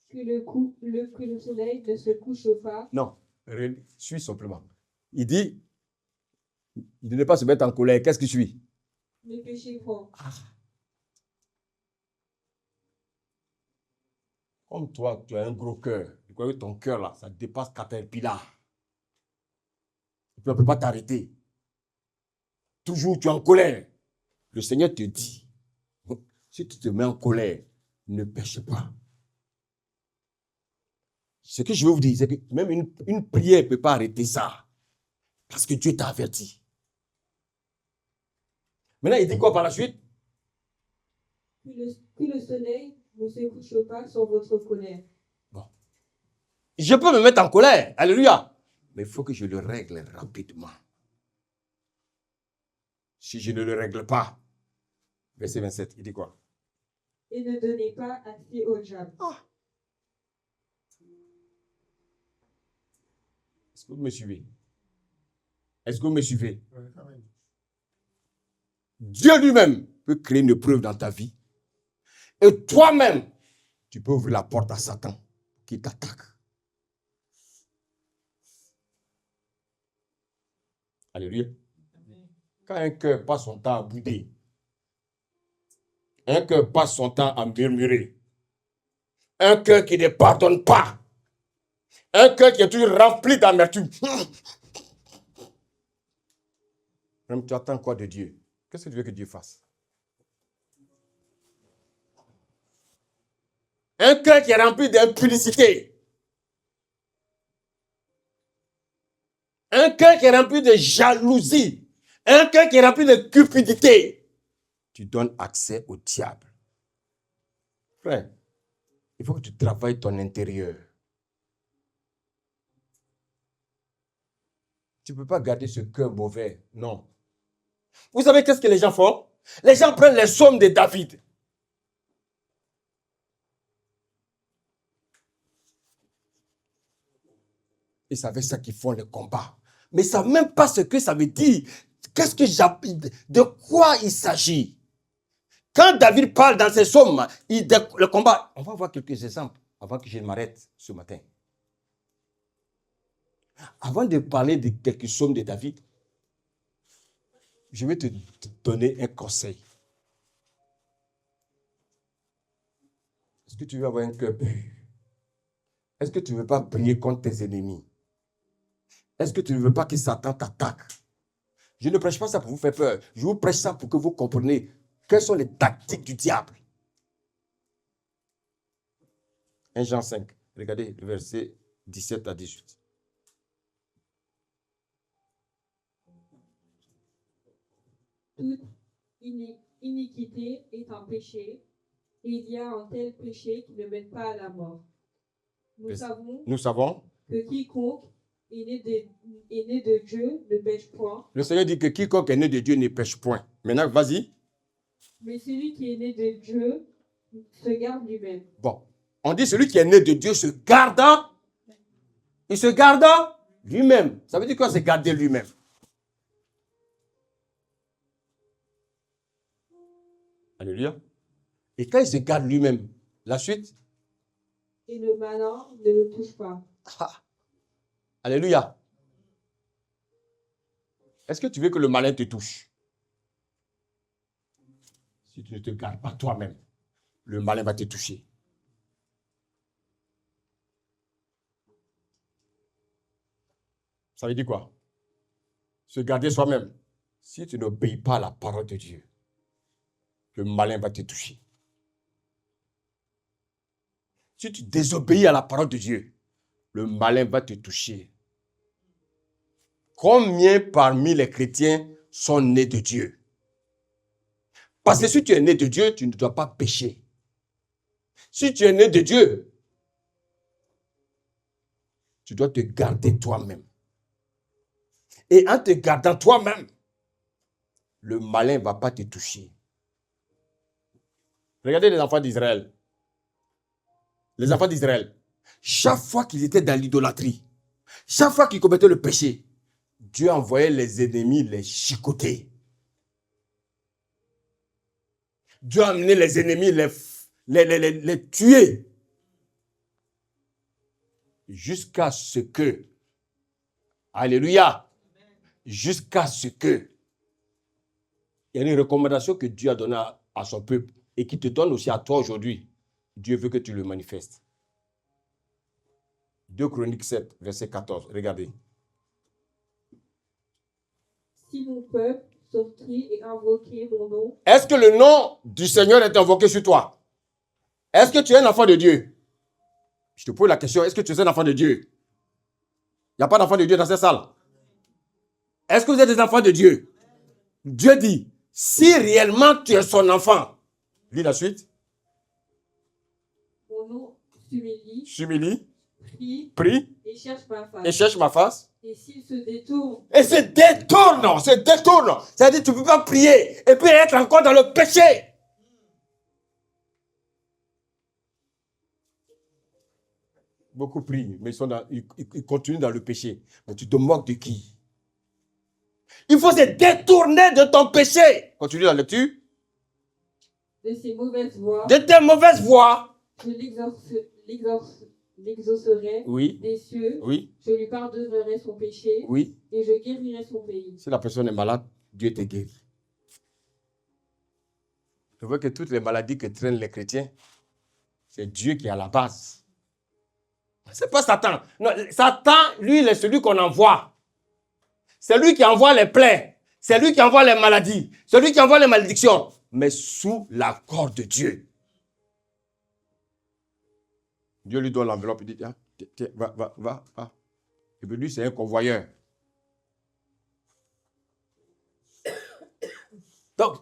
Que le soleil ne se couche pas. Non, suis simplement. Il dit, de ne pas se mettre en colère. Qu'est-ce que je suis? Ne péchez point. Comme toi, tu as un gros cœur. Je crois que ton cœur là, ça dépasse Caterpillar. Et puis on ne peut pas t'arrêter. Toujours tu es en colère. Le Seigneur te dit, si tu te mets en colère, ne pêche pas. Ce que je veux vous dire, c'est que même une prière ne peut pas arrêter ça. Parce que Dieu t'a averti. Maintenant, il dit quoi par la suite? Que le soleil ne se couche pas sur votre colère. Bon. Je peux me mettre en colère. Alléluia. Mais il faut que je le règle rapidement. Si je ne le règle pas, verset 27, il dit quoi? Et ne donnez pas accès au diable. Est-ce que vous me suivez? Est-ce que vous me suivez? Dieu lui-même peut créer une preuve dans ta vie. Et toi-même, tu peux ouvrir la porte à Satan qui t'attaque. Alléluia. Quand un cœur passe son temps à bouder, un cœur passe son temps à murmurer, un cœur qui ne pardonne pas, un cœur qui est toujours rempli d'amertume. Même tu attends quoi de Dieu? Qu'est-ce que tu veux que Dieu fasse? Un cœur qui est rempli d'impudicité. Un cœur qui est rempli de jalousie. Un cœur qui est rempli de cupidité. Tu donnes accès au diable. Frère, Il faut que tu travailles ton intérieur. Tu ne peux pas garder ce cœur mauvais. Non. Vous savez qu'est-ce que les gens font? Les gens prennent les psaumes de David. Ils savaient ça qu'ils font le combat. Mais ils ne savent même pas ce que ça veut dire. De quoi il s'agit? Quand David parle dans ses psaumes, le combat, on va voir quelques exemples avant que je ne m'arrête ce matin. Avant de parler de quelques psaumes de David, je vais te donner un conseil. Est-ce que tu veux avoir un cœur pur? Est-ce que tu ne veux pas prier contre tes ennemis? Est-ce que tu ne veux pas que Satan t'attaque? Je ne prêche pas ça pour vous faire peur. Je vous prêche ça pour que vous compreniez quelles sont les tactiques du diable. 1 Jean 5, regardez le verset 17 à 18. Toute iniquité est un péché, et il y a un tel péché qui ne mène pas à la mort. Nous savons que quiconque est né de Dieu ne pêche point. Le Seigneur dit que quiconque est né de Dieu ne pêche point. Maintenant, vas-y. Mais celui qui est né de Dieu se garde lui-même. Bon, on dit celui qui est né de Dieu se garde. Il se garde lui-même. Ça veut dire quoi, se garder lui-même? Alléluia. Et quand il se garde lui-même, la suite? Et le malin ne le touche pas. Ah. Alléluia. Est-ce que tu veux que le malin te touche? Si tu ne te gardes pas toi-même, le malin va te toucher. Ça veut dire quoi? Se garder soi-même. Si tu n'obéis pas à la parole de Dieu, le malin va te toucher. Si tu désobéis à la parole de Dieu, le malin va te toucher. Combien parmi les chrétiens sont nés de Dieu? Parce que si tu es né de Dieu, tu ne dois pas pécher. Si tu es né de Dieu, tu dois te garder toi-même. Et en te gardant toi-même, le malin ne va pas te toucher. Regardez les enfants d'Israël. Les enfants d'Israël, chaque fois qu'ils étaient dans l'idolâtrie, chaque fois qu'ils commettaient le péché, Dieu envoyait les ennemis les chicoter. Dieu a amené les ennemis les tuer. Jusqu'à ce que, alléluia, jusqu'à ce que, il y a une recommandation que Dieu a donnée à son peuple et qui te donne aussi à toi aujourd'hui. Dieu veut que tu le manifestes. 2 Chroniques 7, verset 14. Regardez. Si mon peuple sortit et invoquait mon nom. Est-ce que le nom du Seigneur est invoqué sur toi? Est-ce que tu es un enfant de Dieu? Je te pose la question, est-ce que tu es un enfant de Dieu? Il n'y a pas d'enfant de Dieu dans cette salle. Est-ce que vous êtes des enfants de Dieu? Dieu dit, si réellement tu es son enfant, lis la suite. Mon nom s'humilie. S'humilie. Prie. Et cherche ma face. Et s'il se détourne. Et se détourne. C'est-à-dire tu ne peux pas prier et puis être encore dans le péché. Beaucoup prient, mais ils continuent dans le péché. Mais tu te moques de qui? Il faut se détourner de ton péché. Continue la lecture. De ses mauvaises voies. De tes mauvaises voies. Je l'exaucerai oui. Des cieux. Oui. Je lui pardonnerai son péché. Oui. Et je guérirai son pays. Si la personne est malade, Dieu te guérit. Je vois que toutes les maladies que traînent les chrétiens, c'est Dieu qui est à la base. C'est pas Satan. Non, Satan, lui, il est celui qu'on envoie. C'est lui qui envoie les plaies. C'est lui qui envoie les maladies. C'est lui qui envoie les malédictions. Mais sous l'accord de Dieu. Dieu lui donne l'enveloppe. Il dit, tiens, va. Et puis lui, c'est un convoyeur. Donc,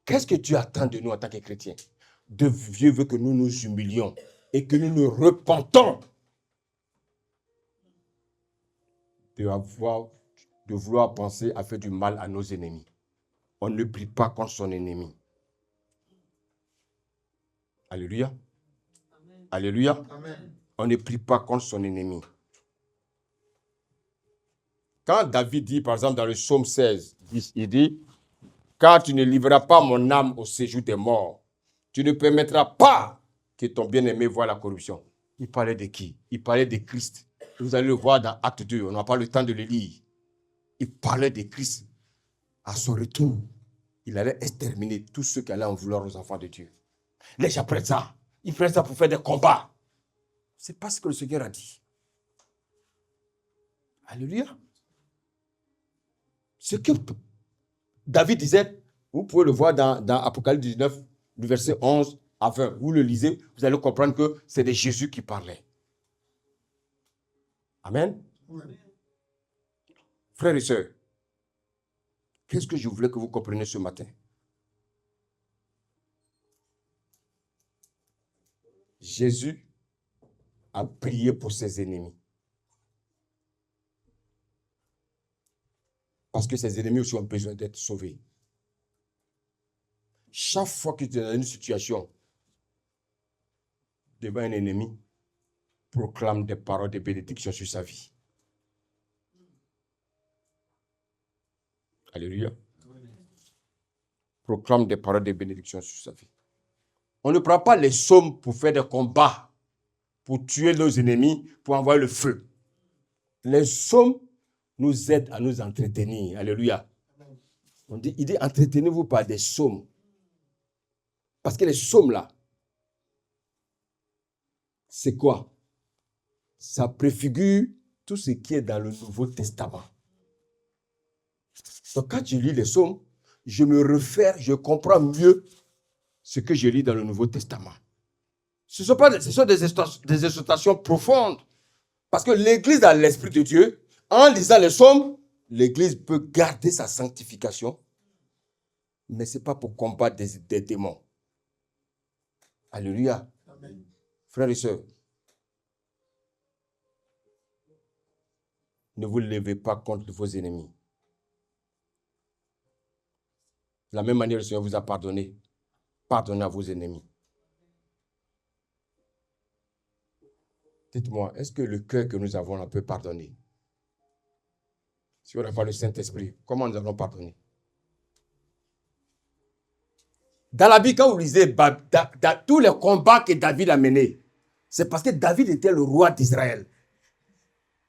qu'est-ce que Dieu attend de nous en tant que chrétiens? Dieu veut que nous nous humilions. et que nous nous repentons de vouloir penser à faire du mal à nos ennemis. On ne prie pas contre son ennemi. Alléluia. Amen. Alléluia. Amen. On ne prie pas contre son ennemi. Quand David dit, par exemple, dans le psaume 16, il dit, « Car tu ne livreras pas mon âme au séjour des morts, tu ne permettras pas que ton bien-aimé voie la corruption. » Il parlait de qui? Il parlait de Christ. Vous allez le voir dans Acte 2, on n'a pas le temps de le lire. Il parlait de Christ. À son retour, il allait exterminer tous ceux qui allaient en vouloir aux enfants de Dieu. Les gens prennent ça. Ils prennent ça pour faire des combats. Ce n'est pas ce que le Seigneur a dit. Alléluia. Ce que David disait, vous pouvez le voir dans Apocalypse 19, du verset 11 à 20. Vous le lisez, vous allez comprendre que c'est de Jésus qui parlait. Amen. Oui. Frères et sœurs, qu'est-ce que je voulais que vous compreniez ce matin? Jésus a prié pour ses ennemis. Parce que ses ennemis aussi ont besoin d'être sauvés. Chaque fois que tu es dans une situation devant un ennemi, proclame des paroles de bénédiction sur sa vie. Alléluia. Proclame des paroles de bénédiction sur sa vie. On ne prend pas les psaumes pour faire des combats, pour tuer nos ennemis, pour envoyer le feu. Les psaumes nous aident à nous entretenir. Alléluia. Il dit, entretenez-vous par des psaumes. Parce que les psaumes là, c'est quoi? Ça préfigure tout ce qui est dans le Nouveau Testament. Donc quand je lis les psaumes, je me réfère, je comprends mieux ce que je lis dans le Nouveau Testament. Ce sont des exhortations profondes. Parce que l'Église a l'Esprit de Dieu. En lisant les psaumes, l'Église peut garder sa sanctification. Mais ce n'est pas pour combattre des démons. Alléluia. Amen. Frères et sœurs, ne vous levez pas contre vos ennemis. De la même manière, le Seigneur vous a pardonné. Pardonnez à vos ennemis. Dites-moi, est-ce que le cœur que nous avons là peut pardonner? Si on n'a pas le Saint-Esprit, comment nous allons pardonner? Dans la Bible, quand vous lisez tous les combats que David a menés, c'est parce que David était le roi d'Israël.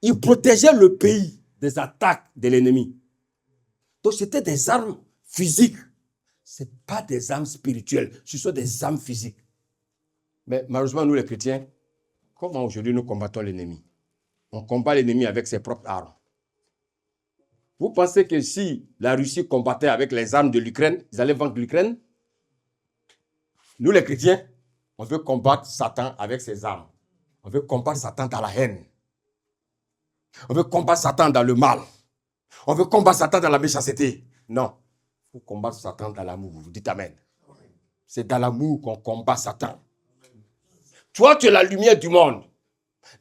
Il protégeait le pays des attaques de l'ennemi. Donc, c'était des armes physiques. Ce n'est pas des armes spirituelles, ce sont des armes physiques. Mais malheureusement, nous les chrétiens, comment aujourd'hui nous combattons l'ennemi? On combat l'ennemi avec ses propres armes. Vous pensez que si la Russie combattait avec les armes de l'Ukraine, ils allaient vaincre l'Ukraine? Nous les chrétiens, on veut combattre Satan avec ses armes. On veut combattre Satan dans la haine. On veut combattre Satan dans le mal. On veut combattre Satan dans la méchanceté. Non. Il faut combattre Satan dans l'amour. Vous dites Amen. C'est dans l'amour qu'on combat Satan. Toi, tu es la lumière du monde.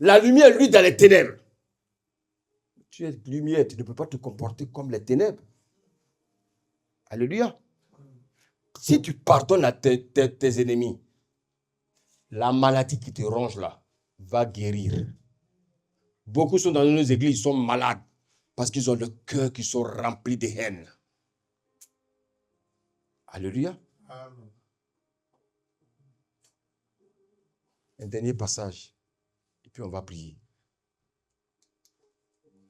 La lumière, lui, dans les ténèbres. Tu es lumière, tu ne peux pas te comporter comme les ténèbres. Alléluia. Si tu pardonnes à tes ennemis, la maladie qui te ronge là va guérir. Beaucoup sont dans nos églises, ils sont malades parce qu'ils ont le cœur qui sont remplis de haine. Alléluia. Amen. Un dernier passage, et puis on va prier.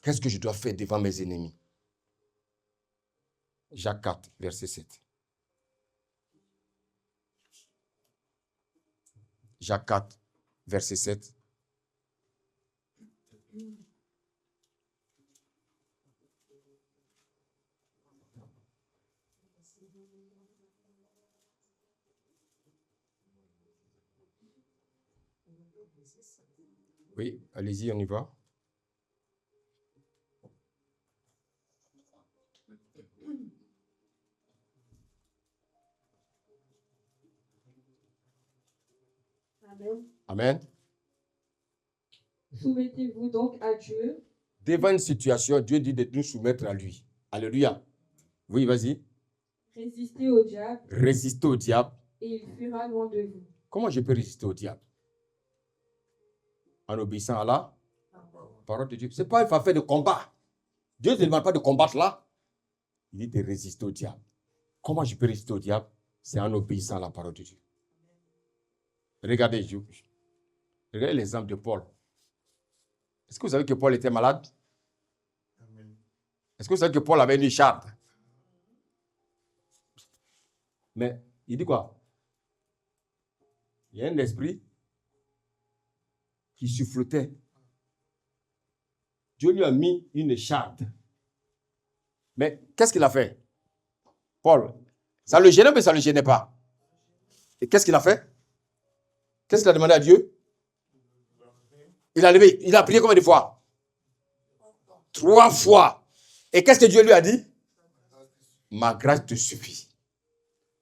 Qu'est-ce que je dois faire devant mes ennemis? Jacques 4, verset 7. Jacques 4, verset 7. Oui, allez-y, on y va. Amen. Soumettez-vous donc à Dieu. Devant une situation, Dieu dit de nous soumettre à lui. Alléluia. Oui, vas-y. Résistez au diable Résistez au diable. et il fuira loin de vous. Comment je peux résister au diable? En obéissant à la parole de Dieu. Ce n'est pas une affaire de combat. Dieu ne demande pas de combattre là. Il dit de résister au diable. Comment je peux résister au diable? C'est en obéissant à la parole de Dieu. Regardez l'exemple de Paul. Est-ce que vous savez que Paul était malade? Est-ce que vous savez que Paul avait une écharpe? Mais il dit quoi? Il y a un esprit qui souffletait. Dieu lui a mis une écharpe. Mais qu'est-ce qu'il a fait? Paul, ça le gênait, mais ça ne le gênait pas. Et qu'est-ce qu'il a fait? Qu'est-ce qu'il a demandé à Dieu? Il a levé, il a prié combien de fois? 3 fois. Et qu'est-ce que Dieu lui a dit? Ma grâce te suffit.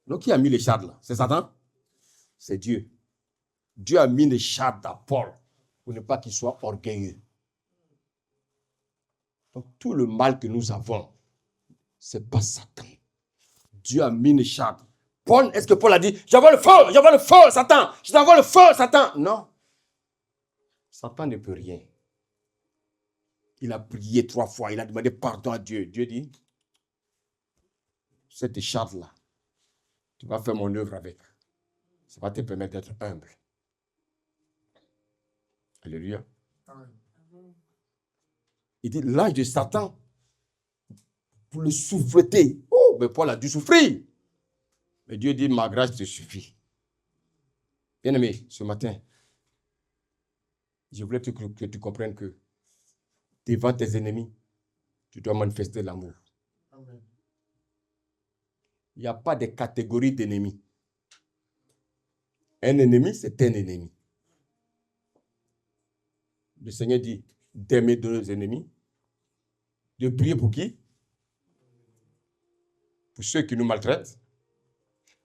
Donc, qui a mis l'écharpe là? C'est Satan? C'est Dieu. Dieu a mis l'écharpe à Paul pour ne pas qu'il soit orgueilleux. Donc, tout le mal que nous avons, ce n'est pas Satan. Dieu a mis l'écharpe. Paul, est-ce que Paul a dit, j'envoie le feu, Satan, je t'envoie le feu, Satan? Non. Satan ne peut rien. Il a prié 3 fois, il a demandé pardon à Dieu. Dieu dit, cette écharpe-là, tu vas faire mon œuvre avec. Ça va te permettre d'être humble. Alléluia. Il dit, l'ange de Satan, pour le souffleter. Oh, mais Paul a dû souffrir. Mais Dieu dit, ma grâce te suffit. Bien-aimé, ce matin, je voulais que tu comprennes que devant tes ennemis, tu dois manifester l'amour. Amen. Il n'y a pas de catégorie d'ennemis. Un ennemi, c'est un ennemi. Le Seigneur dit d'aimer nos ennemis, de prier pour qui? Pour ceux qui nous maltraitent,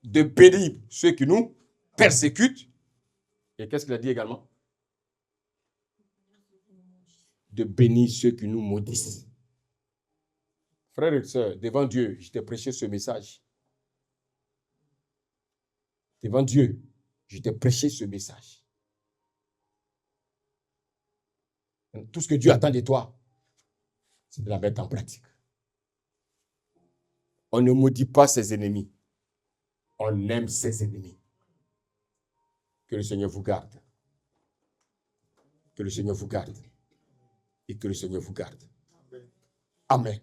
de bénir ceux qui nous persécutent. Et qu'est-ce qu'il a dit également? De bénir ceux qui nous maudissent. Frères et sœurs, devant Dieu, je t'ai prêché ce message. Devant Dieu, je t'ai prêché ce message. Tout ce que Dieu attend de toi, c'est de la mettre en pratique. On ne maudit pas ses ennemis. On aime ses ennemis. Que le Seigneur vous garde. Que le Seigneur vous garde. Et que le Seigneur vous garde. Amen.